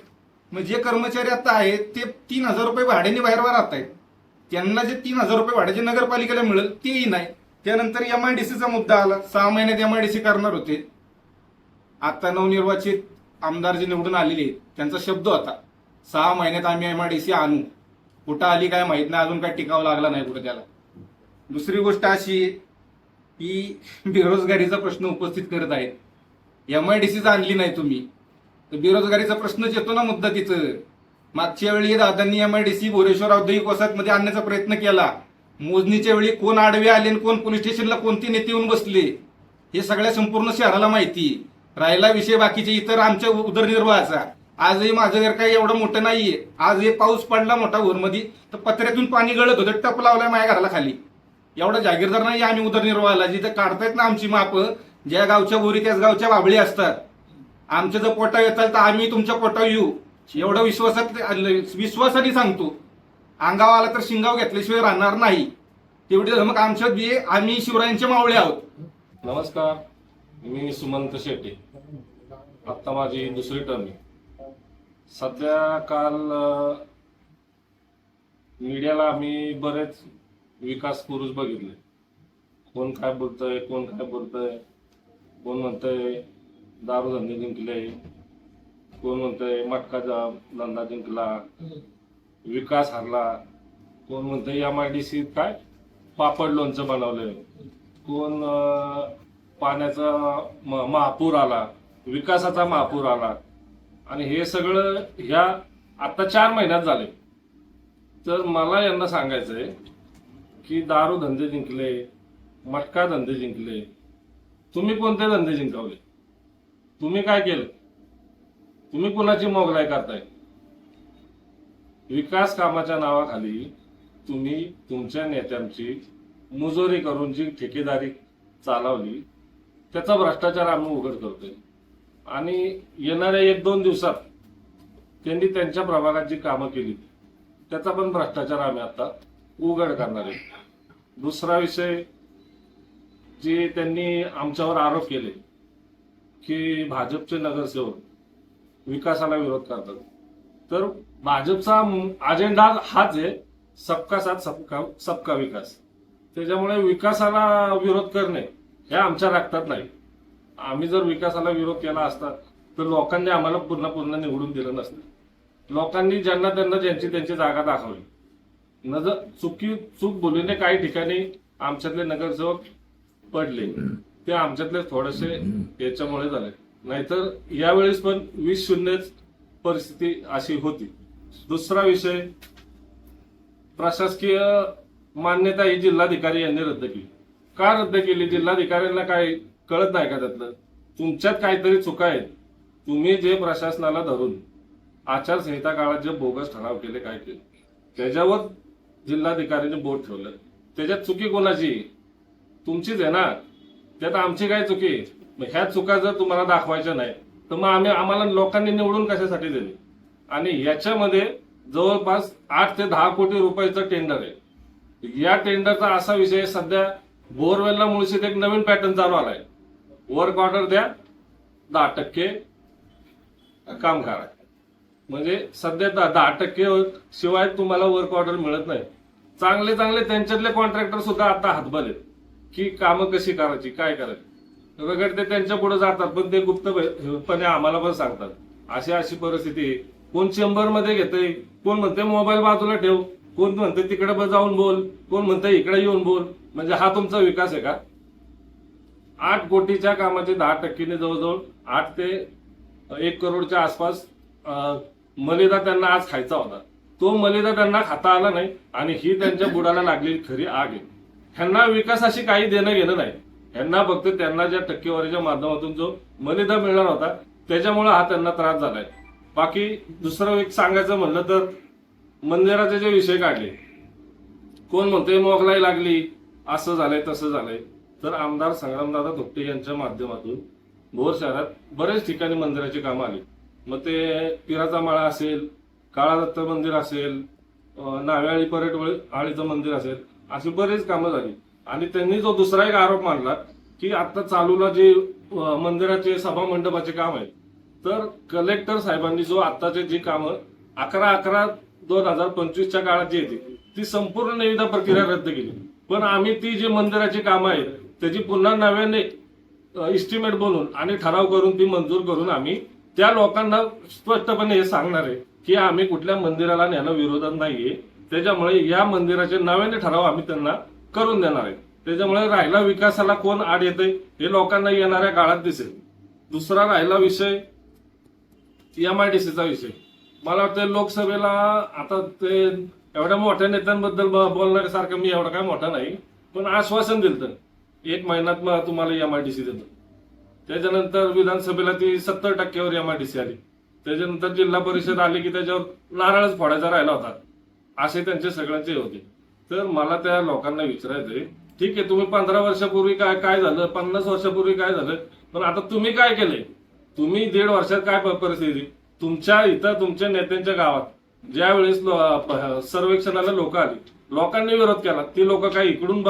मग जे कर्मचारी आता आहेत ते 3,000 रुपये भाड्याने बाहेर राहत आहेत. त्यांना जे 3,000 रुपये भाड्याचे नगरपालिकेला मिळेल तेही नाही. त्यानंतर MIDCचा मुद्दा आला. 6 महिन्यात MIDC करणार होते. आता नवनिर्वाचित आमदार जे निवडून आलेले आहेत त्यांचा शब्द होता 6 महिन्यात आम्ही MIDC आणू. कुठं आली काय माहित नाही, अजून काय टिकावं लागला नाही कुठं त्याला. दुसरी गोष्ट अशी की बेरोजगारीचा प्रश्न उपस्थित करत आहेत. MIDCच आणली नाही तुम्ही तर बेरोजगारीचा प्रश्नच येतो ना मुद्दा तिथं. मागच्या वेळी दादांनी MIDC बोरेश्वर औद्योगिक वसाहतमध्ये आणण्याचा प्रयत्न केला. मोजणीच्या वेळी कोण आडवे आले आणि कोण पोलीस स्टेशनला कोणते नेते येऊन बसले हे सगळ्या संपूर्ण शहराला माहिती. राहिला विषय बाकीचे इतर आमच्या उदरनिर्वाहाचा. आजही माझं घर काही एवढं मोठं नाहीये. आज हे पाऊस पडला मोठा भोरमध्ये तर पत्र्यातून पाणी गळत होतं. टप लावलाय माझ्या घराला खाली. एवढा जागीरदार नाही आम्ही उदरनिर्वाहाला. जिथं काढतायत ना आमची माप, ज्या गावच्या बोरी त्याच गावच्या बाबळी असतात. आमच्या जर पोटा येतात तर आम्ही तुमच्या पोटा येऊ एवढं विश्वासाने सांगतो. अंगाव आला तर शिंगाव घेतल्याशिवाय राहणार नाही. तेवढी धमक आमच्यात बी आहे. आम्ही शिवरायांचे मावळे आहोत. नमस्कार, मी सुमंत शेट्टे. आता माझी 2री टर्म आहे. सध्या काल मीडियाला आम्ही बरेच विकास पुरुष बघितले. कोण काय बोलतंय, कोण काय बोलतंय. कोण म्हणतंय दारू धंदे जिंकले, कोण म्हणतंय मटका धंदा जिंकला, विकास हरला. कोण म्हणतंय MIDC काय पापड लोणचं बनवलंय. कोण पाण्याचा महापूर आला, विकासाचा महापूर आला. आणि हे सगळं ह्या आता 4 महिन्यात झाले. तर मला यांना सांगायचंय की दारू धंदे जिंकले, मटका धंदे जिंकले. तुम्ही कोणते धंदे जिंकवले? तुम्ही काय केलं? तुम्ही कुणाची मोगलाई करताय? विकास कामाच्या नावाखाली तुम्ही तुमच्या नेत्यांची मुजोरी करून जी ठेकेदारी चालवली त्याचा भ्रष्टाचार आम्ही उघड करतोय. आणि येणाऱ्या 1-2 दिवसात त्यांनी त्यांच्या प्रभागात जी कामं केली त्याचा पण भ्रष्टाचार आम्ही आता उघड करणार आहे. दुसरा विषय जे त्यांनी आमच्यावर आरोप केले की भाजपचे नगरसेवक विकासाला विरोध करतात. तर भाजपचा अजेंडा हाच आहे, सबका साथ सबका विकास. त्याच्यामुळे विकासाला विरोध करणे हे आमच्या रक्तात नाही. आम्ही जर विकासाला विरोध केला असता तर लोकांनी आम्हाला पूर्ण निवडून दिलं नसतं. लोकांनी ज्यांना त्यांना ज्यांची त्यांची जागा दाखवली. चूक बोलूने काही ठिकाणी आमच्यातले नगरसेवक पडले. ते आमच्यातले थोडेसे याच्यामुळे झाले. नाहीतर यावेळेस पण 20-0 परिस्थिती अशी होती. दुसरा विषय, प्रशासकीय मान्यता ही जिल्हाधिकारी यांनी रद्द केली. का रद्द केली? जिल्हाधिकाऱ्यांना काय कळत नाही का त्यातलं? तुमच्यात काहीतरी चुका आहेत. तुम्ही जे प्रशासनाला धरून आचारसंहिता काळात जे बोगस ठराव केले, काय केले, त्याच्यावर जिल्हाधिकाऱ्यांनी बोट ठेवलं. त्याच्यात चुकी कोणाची? तुमचीच आहे ना. त्यात आमची काय चुकी? ह्या चुका जर तुम्हाला दाखवायच्या नाही तर मग आम्हाला लोकांनी निवडून कशासाठी दिले? आणि याच्यामध्ये जवळपास 8 ते 10 कोटी रुपयाचं टेंडर आहे. या टेंडरचा असा विषय सध्या बोरवेलला मुळशीत एक नवीन पॅटर्न चालू आलाय. वर्क ऑर्डर द्या, 10% काम करा. म्हणजे सध्या 10% शिवाय तुम्हाला वर्क ऑर्डर मिळत नाही. चांगले त्यांच्यातले कॉन्ट्रॅक्टर सुद्धा आता हातबल आहेत की कामं कशी करायची, काय करायची. वगैरे ते त्यांच्या पुढे जातात, पण ते गुप्तपणे आम्हाला पण सांगतात अशी परिस्थिती आहे. कोण चेंबरमध्ये घेतंय, कोण म्हणते मोबाईल बाजूला ठेव, कोण म्हणते तिकडे जाऊन बोल, कोण म्हणते इकडे येऊन बोल. म्हणजे हा तुमचा विकास आहे का? 8 कोटीच्या कामाचे 10%ने जवळजवळ 8 ते 1 करोडच्या आसपास मलिदा त्यांना आज खायचा होता. तो मलिदा त्यांना खाता आला नाही आणि ही त्यांच्या बुडाला लागलेली खरी आग आहे. ह्यांना विकासाशी काही देणं घेणं नाही. ह्यांना फक्त त्यांना ज्या टक्केवारीच्या माध्यमातून जो मलिदा मिळणार होता त्याच्यामुळे हा त्यांना त्रास झालाय. बाकी दुसरं एक सांगायचं म्हणलं तर मंदिराचे जे विषय काढले, कोण म्हणते मोगलाई लागली, असं झालंय तसं झालंय. तर आमदार संग्रामदादा थोपटे यांच्या माध्यमातून भोर शहरात बरेच ठिकाणी मंदिराची कामं आली. मग ते पिराचा माळा असेल, काळा दत्त मंदिर असेल, नाव्याळी आळीचं मंदिर असेल, अशी बरीच कामं झाली. आणि त्यांनी जो दुसरा एक आरोप मांडला की आता चालूला जे मंदिराचे सभा मंडपाचे काम आहे, तर कलेक्टर साहेबांनी जो आत्ताचे जी कामं 11/11/2025च्या काळात जी येते ती संपूर्ण निविदा प्रक्रिया रद्द केली. पण आम्ही ती जी मंदिराची कामं आहेत त्याची पुन्हा नव्याने इस्टिमेट बनवून आणि ठराव करून ती मंजूर करून आम्ही त्या लोकांना स्पष्टपणे हे सांगणार आहे की आम्ही कुठल्या मंदिराला नेणं विरोधात नाहीये. त्याच्यामुळे या मंदिराचे नव्याने ठराव आम्ही त्यांना करून देणार आहे. त्याच्यामुळे राहिला विकासाला कोण आड येते हे लोकांना येणाऱ्या काळात दिसेल. दुसरा राहिला विषय MIDCचा विषय. मला वाटतं लोकसभेला आता ते एवढ्या मोठ्या नेत्यांबद्दल बोलण्यासारखं मी एवढा काय मोठा नाही, पण आश्वासन दिलं 1 महिन्यात तुम्हाला MIDC देतो. त्याच्यानंतर विधानसभेला ती 70%वर MIDC आली. त्याच्यानंतर जिल्हा परिषद आली की त्याच्यावर नारळच फोडायचा राहिला होता. असे त्यांचे सगळ्यांचे होते. तर मला त्या लोकांना विचारायचंय, ठीक आहे तुम्ही 15 वर्षापूर्वी काय झालं, 50 वर्षापूर्वी काय झालं, पण आता तुम्ही काय केलंय? तुम्ही 1.5 वर्षात काय परिस्थिती? तुमच्या इथं तुमच्या नेत्यांच्या गावात ज्या वेळेस सर्वेक्षणाला लोक आली, लोकांनी विरोध केला. ती लोक काय इकडून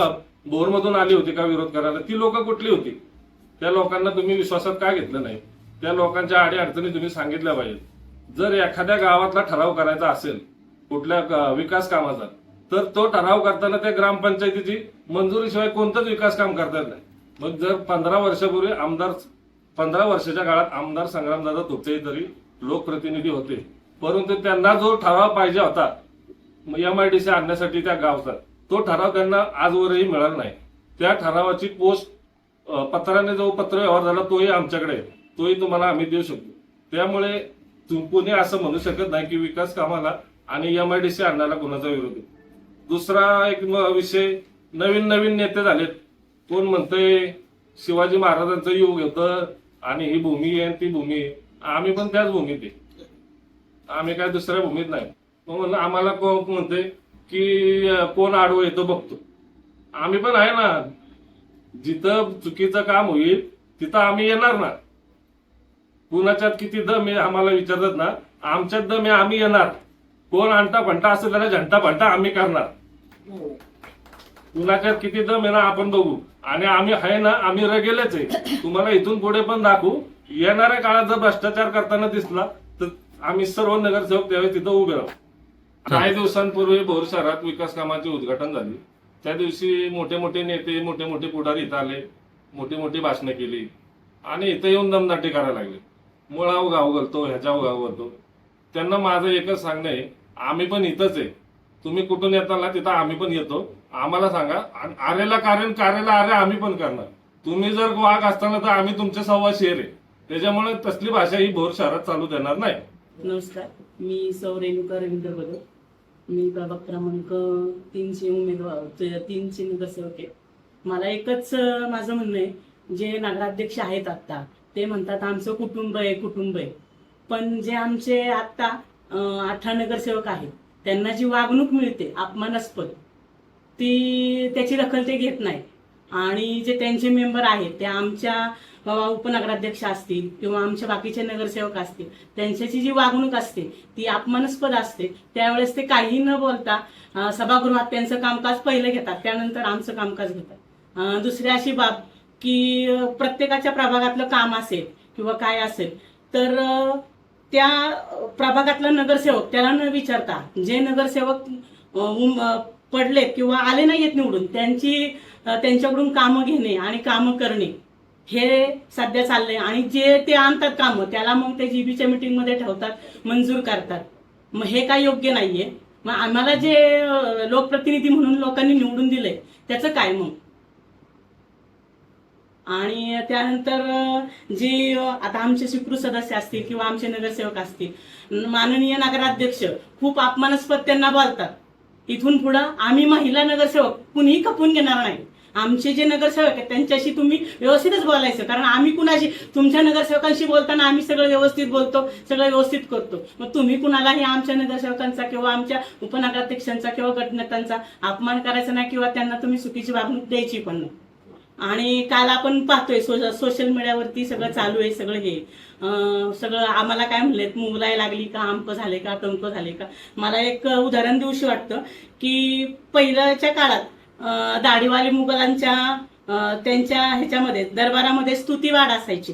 भोरमधून आली होती का विरोध करायला? ती लोक कुठली होती? त्या लोकांना तुम्ही विश्वासात का घेतलं नाही? त्या लोकांच्या अडचणी तुम्ही सांगितल्या पाहिजेत. जर एखाद्या गावातला ठराव करायचा असेल कुठल्या विकास कामाचा, तर तो ठराव करताना त्या ग्रामपंचायतीची मंजुरीशिवाय कोणतंच विकास काम करता येत नाही. मग जर 15 वर्षापूर्वी 15 वर्षाच्या काळात आमदार संग्रामदादा थोपटे तरी लोकप्रतिनिधी होते, परंतु त्यांना जो ठराव पाहिजे होता MIDC आणण्यासाठी त्या गावचा, तो ठराव त्यांना आजवरही मिळाला नाही. त्या ठरावाची पोस्ट पत्राने जो पत्रव्यवहार झाला तोही आमच्याकडे आहे, तोही तुम्हाला आम्ही देऊ शकतो. त्यामुळे कोणी असं म्हणू शकत नाही की विकास कामाला आणि MIDC आणण्याला कोणाचा विरोध आहे. दुसरा एक विषय, नवीन नेते झालेत. कोण म्हणतंय शिवाजी महाराजांचं युग होतं आणि ही भूमी आहे ती भूमी आहे. आम्ही पण त्याच भूमीत आहे, आम्ही काय दुसऱ्या भूमीत नाही. मग आम्हाला कोण म्हणते की कोण आडवं येतो बघतो. आम्ही पण आहे ना, जिथं चुकीचं काम होईल तिथं आम्ही येणार ना. कुणाच्यात किती दम आहे आम्हाला विचारतात ना, आमच्यात दम आहे आम्ही येणार. कोण आणता फंटा असेल त्याला झंटा फंटा आम्ही करणार. कुणाच्यात किती दम आहे ना आपण बघू. आणि आम्ही आहे ना, आम्ही रगेलेच आहे. तुम्हाला इथून पुढे पण दाखवू. येणाऱ्या काळात जर भ्रष्टाचार करताना दिसला तर आम्ही सर्व नगरसेवक त्यावेळी तिथं उभे राहू. काही दिवसांपूर्वी भोर शहरात विकास कामाचे उद्घाटन झाले. त्या दिवशी मोठे नेते मोठे पुढारी इथं आले, मोठी भाषणं केली आणि इथं येऊन दमदाटी करायला लागले. मुळाव गाव घालतो, ह्याच्याव गाव घालतो. त्यांना माझं एकच सांगणं आहे, आम्ही पण इथंच आहे. तुम्ही कुठून येताना तिथं आम्ही पण येतो. आम्हाला सांगा, आरेला कार्याला आरे आम्ही पण करणार. तुम्ही जर वाघ असताना तर आम्ही तुमचे सव्वा शेर आहे. त्याच्यामुळे तसली भाषा ही भोर शहरात चालू देणार नाही. नमस्कार, मी सौ रेणुका रवींद्र बदल. मी प्रभाग क्रमांक 3चे उमेदवार 3चे नगरसेवक आहे. मला एकच माझं म्हणणं आहे, जे नगराध्यक्ष आहेत आत्ता ते म्हणतात आमचं कुटुंब आहे. पण जे आमचे आत्ता 18 नगरसेवक आहेत त्यांना जी वागणूक मिळते अपमानास्पद, त्याची दखल ते घेत नाही. आणि जे त्यांचे मेंबर आहेत ते आमच्या किंवा उपनगराध्यक्ष असतील किंवा आमचे बाकीचे नगरसेवक असतील, त्यांच्याची जी वागणूक असते ती अपमानास्पद असते. त्यावेळेस ते काही न बोलता सभागृहात त्यांचं कामकाज पहिलं घेतात, त्यानंतर आमचं कामकाज घेतात. दुसरी अशी बाब की प्रत्येकाच्या प्रभागातलं काम असेल किंवा काय असेल तर त्या प्रभागातला नगरसेवक त्याला न विचारता जे नगरसेवक पडलेत किंवा आले नाहीयेत निवडून त्यांच्याकडून कामं घेणे आणि कामं करणे हे सध्या चाललंय. आणि जे ते आणतात कामं त्याला मग ते जीबीच्या मीटिंगमध्ये ठेवतात, मंजूर करतात. मग हे काय योग्य नाहीये. मग आम्हाला जे लोकप्रतिनिधी म्हणून लोकांनी निवडून दिले त्याचं काय मग. आणि त्यानंतर जे आता आमचे स्वीकृत सदस्य असतील किंवा आमचे नगरसेवक असतील, माननीय नगराध्यक्ष खूप अपमानास्पद त्यांना बोलतात. इथून पुढं आम्ही महिला नगरसेवक कुणीही खपून घेणार नाही. आमचे जे नगरसेवक आहेत त्यांच्याशी तुम्ही व्यवस्थितच बोलायचं, कारण आम्ही कुणाशी तुमच्या नगरसेवकांशी बोलताना आम्ही सगळं व्यवस्थित बोलतो, सगळं व्यवस्थित करतो. मग तुम्ही कुणालाही आमच्या नगरसेवकांचा किंवा आमच्या उपनगराध्यक्षांचा किंवा गटनेत्यांचा अपमान करायचा नाही किंवा त्यांना तुम्ही चुकीची वागणूक द्यायची पण नाही. आणि काल आपण पाहतोय सोशल मीडियावरती सगळं चालू आहे. सगळं आम्हाला काय म्हणलेत, मुंगलाई लागली का, अमकं झाले का, तमकं झाले का. मला एक उदाहरण दिवशी वाटतं की पहिल्याच्या काळात दाढीवाले मुघलांच्या त्यांच्या ह्याच्यामध्ये दरबारामध्ये स्तुतिवाड असायची,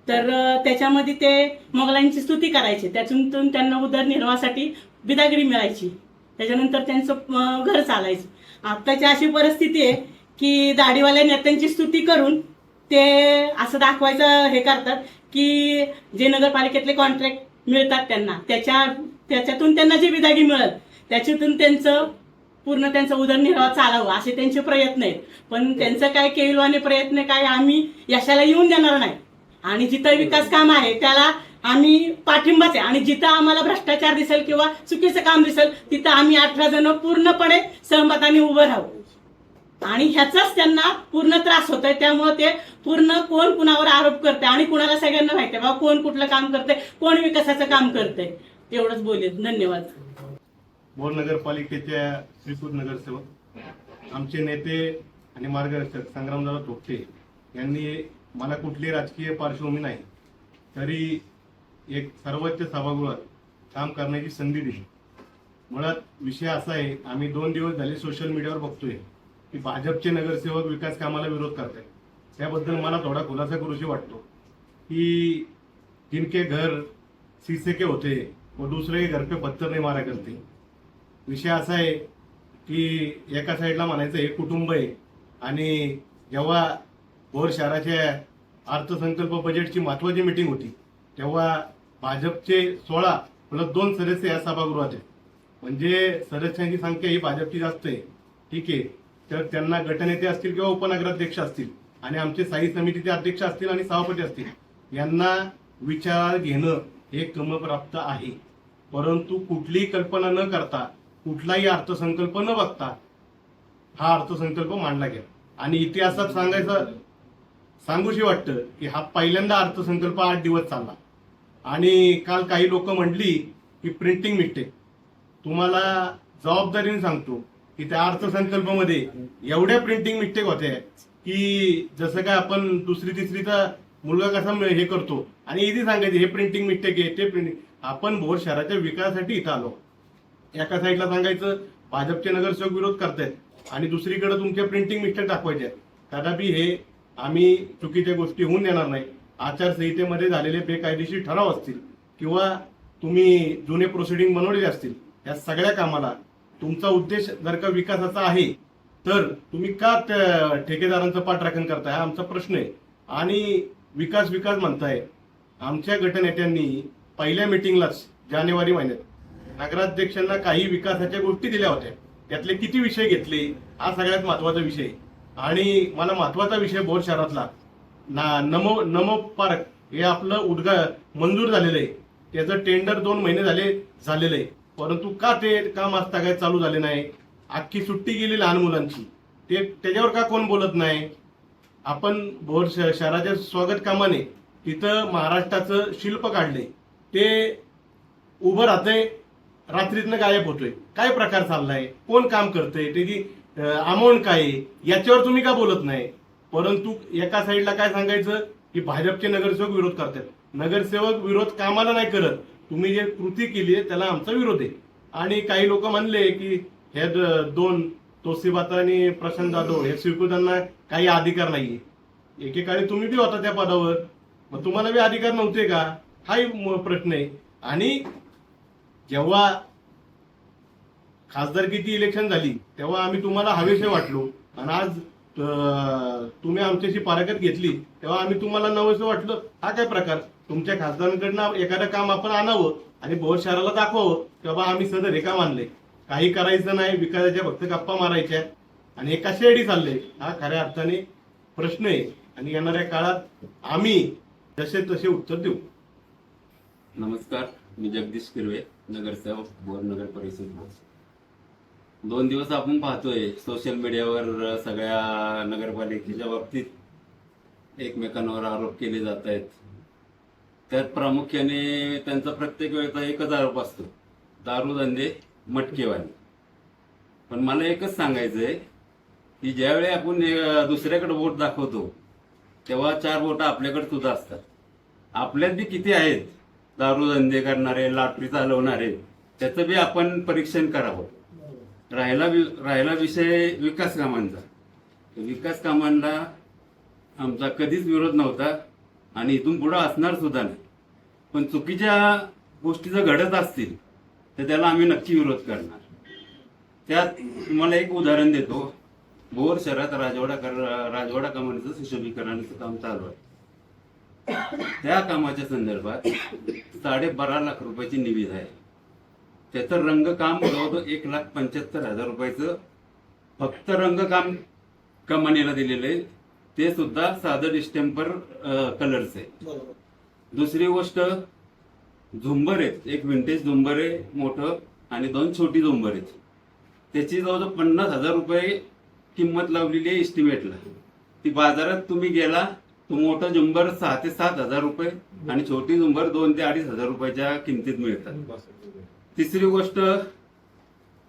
तर त्याच्यामध्ये ते मोगलांची स्तुती करायचे, त्यातून त्यांना उदरनिर्वाहासाठी बिदागिरी मिळायची, त्याच्यानंतर त्यांचं घर चालायचं. आत्ताची अशी परिस्थिती आहे की दाढीवाल्या नेत्यांची स्तुती करून ते असं दाखवायचं हे करतात की जे नगरपालिकेतले कॉन्ट्रॅक्ट मिळतात त्यांना त्याच्यातून त्यांना जे बिदागी मिळेल त्याच्यातून त्यांचा उदरनिर्वाह चालावं असे त्यांचे प्रयत्न आहेत. पण त्यांचं काय केविलवाणे प्रयत्न काय आम्ही यशाला येऊन देणार नाही. आणि जिथं विकास काम आहे त्याला आम्ही पाठिंबाच आहे. आणि जिथं आम्हाला भ्रष्टाचार दिसेल किंवा चुकीचं काम दिसेल तिथं आम्ही 18 जण पूर्णपणे सहमताने उभं राहू. आणि ह्याचाच त्यांना पूर्ण त्रास होतोय. त्यामुळे ते पूर्ण कोण कुणावर आरोप करते आणि कुणाला सगळ्यांना माहिती आहे बाबा कोण कुठलं काम करते, कोण विकासाचं काम करते. एवढंच बोलेल. धन्यवाद. भोर नगरपालिकेच्या स्वीकृत नगरसेवक आमचे नेते आणि मार्गदर्शक संग्रामदादा थोपटे यांनी मला कुठली राजकीय पार्श्वभूमी नाही तरी एक सर्वोच्च सभागृहात काम करण्याची संधी दिली. मुळात विषय असा आहे, आम्ही 2 दिवस झाले सोशल मीडियावर बघतोय की भाजपचे नगरसेवक विकास कामाला विरोध करतात. त्याबद्दल मला थोडा खुलासा करूशी वाटतो की जिनके घर शीशे के होते वो दूसरे के घर पे पत्थर नहीं मारा करते. विषय असा आहे की एका साईडला म्हणायचं हे कुटुंब आहे आणि जेव्हा भोर शहराच्या अर्थसंकल्प बजेटची महत्वाची मीटिंग होती तेव्हा भाजपचे 16 प्लस 2 सदस्य या सभागृहात आहेत. म्हणजे सदस्यांची संख्या ही भाजपची जास्त आहे. ठीक आहे, तर त्यांना गटनेते असतील किंवा उपनगराध्यक्ष असतील आणि आमचे स्थायी समितीचे अध्यक्ष असतील आणि सभापती असतील यांना विचार घेणं हे क्रमप्राप्त आहे. परंतु कुठलीही कल्पना न करता कुठलाही अर्थसंकल्प न बघता हा अर्थसंकल्प मांडला गेला. आणि इतिहासात सांगूशी वाटतं की हा पहिल्यांदा अर्थसंकल्प 8 दिवस चालला. आणि काल काही लोक म्हटली की प्रिंटिंग मिस्टेक. तुम्हाला जबाबदारीने सांगतो की त्या अर्थसंकल्पामध्ये एवढ्या प्रिंटिंग मिस्टेक होत्या की जसं काय आपण दुसरी तिसरीचा मुलगा कसा हे करतो आणि इथे सांगायचे हे प्रिंटिंग मिस्टेक आहे ते प्रिंटिंग. आपण भोर शहराच्या विकासासाठी इथं आलो. एका साईडला सांगायचं भाजपचे नगरसेवक विरोध करतायत आणि दुसरीकडे तुमच्या प्रिंटिंग मिस्टेक दाखवायच्या. तथापि हे आम्ही चुकीच्या गोष्टी होऊन देणार नाही. आचारसंहितेमध्ये झालेले बेकायदेशीर ठराव असतील किंवा तुम्ही जुने प्रोसिडिंग बनवलेले असतील या सगळ्या कामाला तुमचा उद्देश जर का विकासाचा आहे तर तुम्ही का ठेकेदारांचं पाठराखण करताय हा आमचा प्रश्न आहे. आणि विकास म्हणताय. आमच्या गटनेत्यांनी पहिल्या मिटिंगलाच जानेवारी महिन्यात नगराध्यक्षांना काही विकासाच्या गोष्टी दिल्या होत्या. त्यातले किती विषय घेतले हा सगळ्यात महत्वाचा विषय. आणि मला महत्वाचा विषय भोर शहरातला नमो पार्क हे आपलं मंजूर झालेलं आहे. त्याचं टेंडर 2 महिने झालेलं आहे. परंतु का ते काम आज काय चालू झाले नाही. अख्खी सुट्टी गेली लहान मुलांची. त्याच्यावर का कोण बोलत नाही. आपण भोर शहराच्या स्वागत कामाने तिथं महाराष्ट्राचं शिल्प काढले ते उभं राहतंय रात्रीतनं गायब होतोय. काय प्रकार चाललाय, कोण काम करतंय, त्याची अमाऊंट काय याच्यावर तुम्ही का बोलत नाही. परंतु एका साईडला काय सांगायचं की भाजपचे नगरसेवक विरोध करतात. नगरसेवक विरोध कामाला नाही करत. तुम्ही जे कृती केली आहे त्याला आमचा विरोध आहे. आणि काही लोक म्हणले की हे दोन तोसीबाता आणि प्रशांत जाधव हे स्वीकृतांना काही अधिकार नाहीये. एकेकाळी तुम्ही बी होता त्या पदावर, मग तुम्हाला बी अधिकार नव्हते का, हाही प्रश्न आहे. आणि जेव्हा खासदारकीची इलेक्शन झाली तेव्हा आम्ही तुम्हाला हवेसे वाटलो, आणि आज तुम्ही आमच्याशी पारकत घेतली तेव्हा आम्ही तुम्हाला नवसं वाटलं. हा काय प्रकार? तुमच्या खासदारांकडनं एखादं काम आपण आणावं आणि भोर शहराला दाखवावं तेव्हा आम्ही सदर हे काम आणले. काही करायचं नाही, विकासाच्या फक्त गप्पा मारायच्या आणि हे कशासाठी चाललंय हा खऱ्या अर्थाने प्रश्न आहे. आणि येणाऱ्या काळात आम्ही जसे तसे उत्तर देऊ. नमस्कार, मी जगदीश किरवे, नगरसेवक बोर नगर परिषद. 2 दिवस आपण पाहतोय सोशल मीडियावर सगळ्या नगरपालिकेच्या बाबतीत एकमेकांवर आरोप केले जात आहेत. त्यात प्रामुख्याने त्यांचा प्रत्येक वेळेचा एकच आरोप असतो, दारूधंदे मटकेवाले. पण मला एकच सांगायचंय की ज्यावेळी आपण दुसऱ्याकडे वोट दाखवतो तेव्हा 4 वोट आपल्याकडे सुद्धा असतात. आपल्यात बी किती आहेत दारूधंदे करणारे, लॉटरी चालवणारे, त्याचं बी आपण परीक्षण करावं. राहिला विषय विकास कामांचा. विकास कामांना आमचा कधीच विरोध नव्हता आणि इथून पुढे असणार सुद्धा नाही. पण चुकीच्या गोष्टी जर घडत असतील तर त्याला आम्ही नक्की विरोध करणार. त्यात तुम्हाला एक उदाहरण देतो. भोर शहरात राजवाडा कमानीचं सुशोभीकरणाचं काम चालू आहे. त्या कामाच्या संदर्भात 12.5 लाख रुपयाची निविदा आहे. त्याचं रंगकाम जवळजवळ 1,75,000 रुपयाचं फक्त रंगकाम कमानीला दिलेलं आहे. ते सुद्धा साधं डिस्टेंपर कलरचं आहे. दुसरी गोष्ट, झुंबर आहेत. एक विंटेज झुंबर आहे मोठं आणि 2 छोटी झुंबर आहेत. त्याची जवळजवळ 50,000 रुपये किंमत लावलेली आहे इस्टिमेटला. ती बाजारात तुम्ही गेला तो मोठा झुंबर 6,000 ते 7,000 रुपये आणि छोटी झुंबर 2,000 ते 2,500 रुपयाच्या किमतीत मिळतात. तिसरी गोष्ट,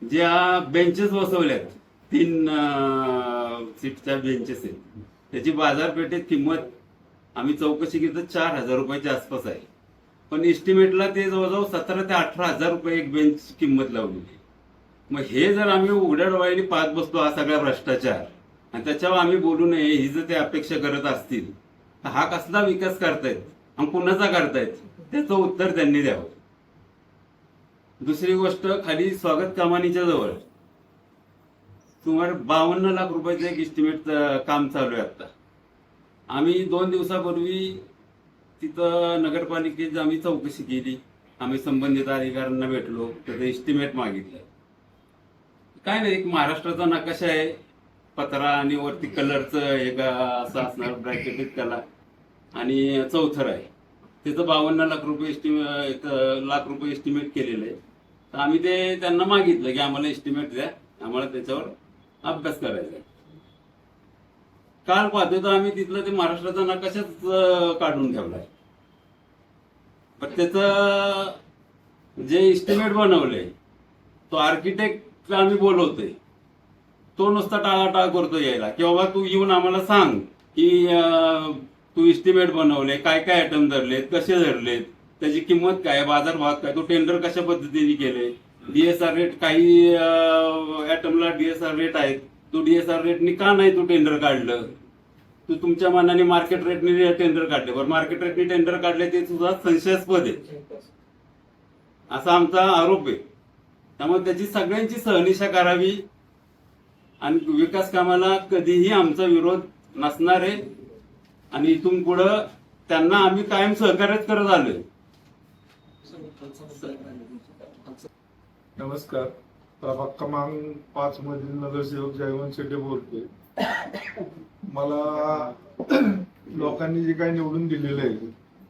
ज्या बेंचेस बसवल्यात 3 सीटच्या बेंचेस आहेत, त्याची बाजारपेठेत किंमत आम्ही चौकशी केली तर 4,000 रुपयाच्या आसपास आहे. पण इस्टिमेटला ते जवळजवळ 17,000 ते 18,000 रुपये एक बेंच किंमत लावलेली. मग हे जर आम्ही उघड्या डोळ्यांनी पाहत बसलो हा सगळा भ्रष्टाचार आणि त्याच्यावर आम्ही बोलू नये ही जर ते अपेक्षा करत असतील तर हा कसला विकास करतायत आणि कुणाचा करतायत त्याचं उत्तर त्यांनी द्यावं. दुसरी गोष्ट, खाली स्वागत कमानीच्या जवळ सुमारे 52 लाख रुपयाचं एक इस्टिमेट काम चालू आहे आता. आम्ही 2 दिवसापूर्वी तिथं नगरपालिकेची आम्ही चौकशी केली. आम्ही संबंधित अधिकाऱ्यांना भेटलो, त्याचं इस्टिमेट मागितलं. काय नाही, एक महाराष्ट्राचा नकाशा आहे, पत्रा आणि वरती कलरचं एक असं असणार ब्रॅकेटेड कला आणि चौथर आहे. त्याचं 52 लाख रुपये इस्टिमेट केलेलं आहे. तर आम्ही ते त्यांना मागितलं की आम्हाला इस्टिमेट द्या, आम्हाला त्याच्यावर अभ्यास करायचा आहे. काल पाहतोय तर आम्ही तिथलं ते महाराष्ट्राचा नकाशाच काढून ठेवलाय. पण त्याचं जे इस्टिमेट बनवलंय तो आर्किटेक्ट आम्ही बोलवतोय, तो नुसता टाळाटाळ करतो यायला की बाबा तू येऊन आम्हाला सांग की तू इस्टिमेट बनवले, काय काय आयटम धरलेत, कसे धरलेत, त्याची किंमत काय, बाजारभाव काय, तो टेंडर कशा पद्धतीने केले, डीएसआर रेट, काही आयटमला डीएसआर रेट आहेत, तू डीएसआर रेटनी का नाही तू टेंडर काढलं, तू तुमच्या मनाने मार्केट रेटने टेंडर काढले. बरं, मार्केट रेटने टेंडर काढले ते सुद्धा संशयास्पद आहे असा आमचा आरोप आहे. त्यामुळे त्याची सगळ्यांची सहनिशा करावी आणि विकास कामाला कधीही आमचा विरोध नसणार आहे आणि इथून पुढं त्यांना आम्ही कायम सहकार्यच करत आलोय. नमस्कार, प्रभाग क्रमांक 5 मधील नगरसेवक जयवंत शेट्टे बोलतोय. मला लोकांनी जे काही निवडून दिलेलं आहे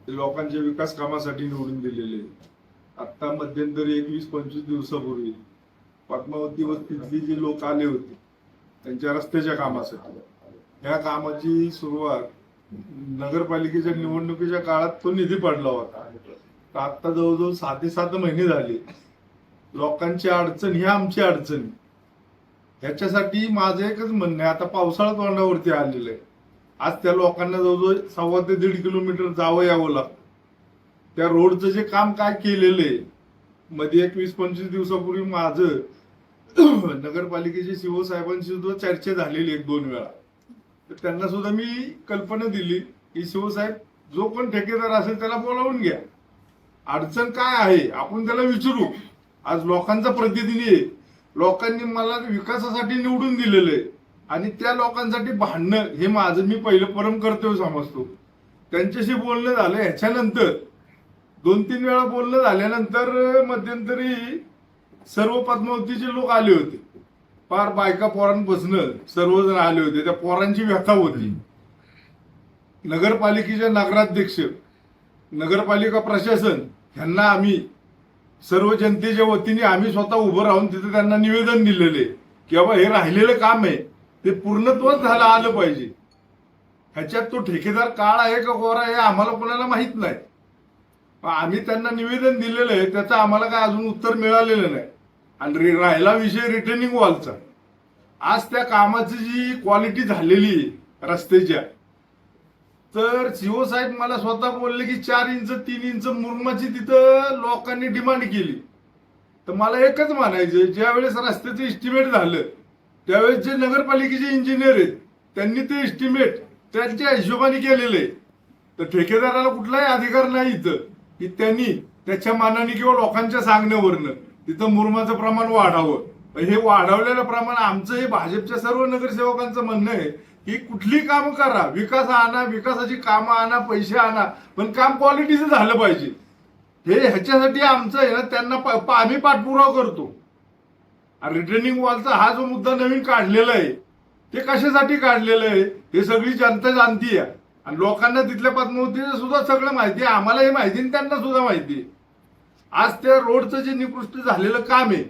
ते लोकांच्या विकास कामासाठी निवडून दिलेले आहे. आता मध्यंतरी 21-25 दिवसापूर्वी पद्मावती वस्तीतली जी लोक आले होते त्यांच्या रस्त्याच्या कामासाठी, या कामाची सुरुवात नगरपालिकेच्या निवडणुकीच्या काळात तो निधी पडला होता. तर आता जवळजवळ 6 ते 7 महिने झाले. लोकांची अडचण ही आमची अडचण. ह्याच्यासाठी माझं एकच म्हणणं आहे, आता पावसाळा तोंडावरती आलेलं आहे. आज त्या लोकांना जवळजवळ 1.25 ते 1.5 किलोमीटर जावं यावं लागतं. त्या रोडचं जे काम काय केलेलं आहे, मध्ये 21-25 दिवसापूर्वी माझं नगरपालिकेचे सीओ साहेबांशी सुद्धा चर्चा झालेली 1-2 वेळा. तर त्यांना सुद्धा मी कल्पना दिली की सीओ साहेब, जो कोण ठेकेदार असेल त्याला बोलावून घ्या, अडचण काय आहे आपण त्याला विचारू. आज लोकांचा प्रतिनिधी आहे, लोकांनी मला विकासासाठी निवडून दिलेलं आहे आणि त्या लोकांसाठी भांडणं हे माझं मी पहिलं परम कर्तव्य समजतो. त्यांच्याशी बोलणं झालं, ह्याच्यानंतर 2-3 वेळा बोलणं झाल्यानंतर मध्यंतरी सर्व पद्मावतीचे लोक आले होते, फार बायका पोरांपासनं सर्वजण आले होते. त्या पोरांची व्यथा होती. नगरपालिकेच्या नगराध्यक्ष, नगरपालिका प्रशासन ह्यांना आम्ही सर्व जनतेच्या वतीने आम्ही स्वतः उभं राहून तिथे त्यांना निवेदन दिलेले की बाबा हे राहिलेलं काम आहे ते पूर्णत्वच झालं आलं पाहिजे. ह्याच्यात तो ठेकेदार काळा आहे का गोरा आहे आम्हाला कोणाला माहित नाही. आम्ही त्यांना निवेदन दिलेलं आहे, त्याचं आम्हाला काय अजून उत्तर मिळालेलं नाही. आणि राहिला विषय रिटर्निंग वॉलचा, आज त्या कामाची जी क्वालिटी झालेली आहे रस्त्याच्या, तर सीओ साहेब मला स्वतः बोलले की 4 इंच 3 इंच मुरमाची तिथं लोकांनी डिमांड केली. तर मला एकच म्हणायचं, ज्या वेळेस रस्त्याचं इस्टिमेट झालं त्यावेळेस जे नगरपालिकेचे इंजिनियर आहेत त्यांनी ते इस्टिमेट त्यांच्या हिशोबाने केलेलं आहे. तर ठेकेदाराला कुठलाही अधिकार नाही इथं की त्यांनी त्याच्या मानाने किंवा लोकांच्या सांगण्यावरनं तिथं मुरमाचं प्रमाण वाढावं. हे वाढवलेलं प्रमाण आमचं हे भाजपच्या सर्व नगरसेवकांचं म्हणणं आहे की कुठली कामं करा, विकास आणा, विकासाची कामं आणा, पैसे आणा, पण काम क्वालिटीचं झालं पाहिजे. हे ह्याच्यासाठी आमचं आहे ना त्यांना आम्ही पाठपुरावा करतो. रिटर्निंग वॉलचा हा जो मुद्दा नवीन काढलेला आहे ते कशासाठी काढलेलं आहे हे सगळी जनता जाणती आहे आणि लोकांना तिथल्या पद्मावतीचं सुद्धा सगळं माहिती आहे. आम्हाला हे माहिती आणि त्यांना सुद्धा माहिती आहे. आज त्या रोडचं जे निकृष्ट झालेलं काम आहे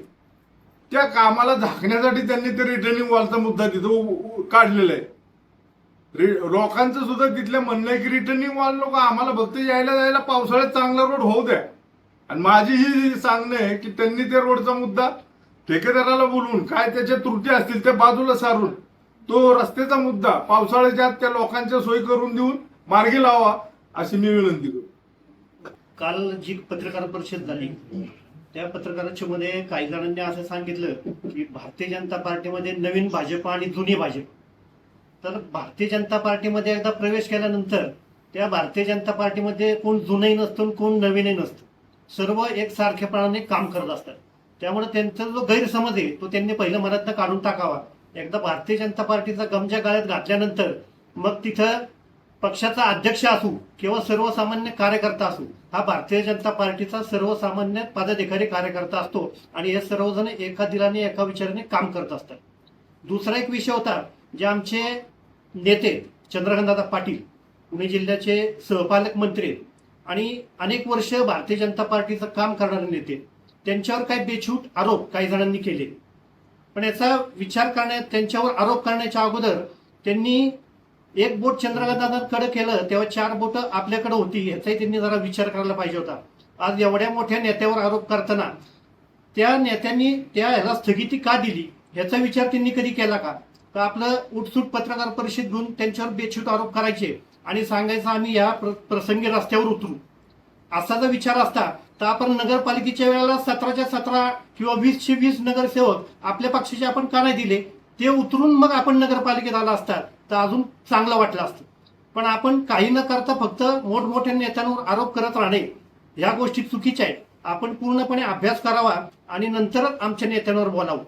त्या कामाला झाकण्यासाठी त्यांनी ते रिटर्निंग वॉलचा मुद्दा तिथं काढलेला आहे. लोकांचं सुद्धा तिथलं म्हणणं आहे की रिटर्निंग वॉल लोक आम्हाला फक्त यायला जायला पावसाळ्यात चांगला रोड होऊ द्या. आणि माझी ही सांगणं आहे की त्यांनी त्या रोडचा मुद्दा ठेकेदाराला बोलवून काय त्याच्या त्रुटी असतील त्या बाजूला सारून तो रस्त्याचा मुद्दा पावसाळ्याच्या त्या लोकांच्या सोयी करून देऊन मार्गी लावा अशी मी विनंती करतो. काल जी पत्रकार परिषद झाली त्या पत्रकार परिषदेमध्ये काही जणांनी असं सांगितलं की भारतीय जनता पार्टीमध्ये नवीन भाजप आणि जुनी भाजप. तर भारतीय जनता पार्टीमध्ये एकदा प्रवेश केल्यानंतर त्या भारतीय जनता पार्टीमध्ये कोण जुनही नसतं कोण नवीनही नसतं, सर्व एकसारखेपणाने काम करत असतात. त्यामुळे त्यांचा जो गैरसमज आहे तो त्यांनी पहिलं मनातनं काढून टाकावा. एकदा भारतीय जनता पार्टीचा गमजा गाळ्यात घातल्यानंतर मग तिथं पक्षाचा अध्यक्ष असू किंवा सर्वसामान्य कार्यकर्ता असू, हा भारतीय जनता पार्टीचा सर्वसामान्य पदाधिकारी कार्यकर्ता असतो आणि हे सर्वजण एका दिलाने एका विचाराने काम करत असतात. दुसरा एक विषय होता, जे आमचे नेते चंद्रकांतदादा पाटील पुणे जिल्ह्याचे सहपालक मंत्री आणि अनेक वर्ष भारतीय जनता पार्टीचं काम करणारे नेते, त्यांच्यावर काही बेछूट आरोप काही जणांनी केले. पण याचा विचार करण्यात त्यांच्यावर आरोप करण्याच्या अगोदर त्यांनी एक बोट चंद्रकांतदादांकडे केलं तेव्हा 4 बोटं आपल्याकडे होती, याचाही त्यांनी जरा विचार करायला पाहिजे होता. आज एवढ्या मोठ्या नेत्यावर आरोप करताना त्या नेत्यांनी त्या ह्याला स्थगिती का दिली ह्याचा विचार त्यांनी कधी केला का? आपलं उठसूट पत्रकार परिषद घेऊन त्यांच्यावर बेछूट आरोप करायचे आणि सांगायचं आम्ही या प्रसंगी रस्त्यावर उतरू, असा जर विचार असता तर आपण नगरपालिकेच्या वेळेला 17च्या 17 किंवा 20चे 20 नगरसेवक आपल्या पक्षाचे आपण का नाही दिले, ते उतरून मग आपण नगरपालिकेत आला असतात तर अजून चांगलं वाटलं असतं. पण आपण काही न करता फक्त मोठमोठ्या नेत्यांवर आरोप करत राहणे या गोष्टी चुकीच्या आहेत. आपण पूर्णपणे अभ्यास करावा आणि नंतरच आमच्या नेत्यांवर बोलावं.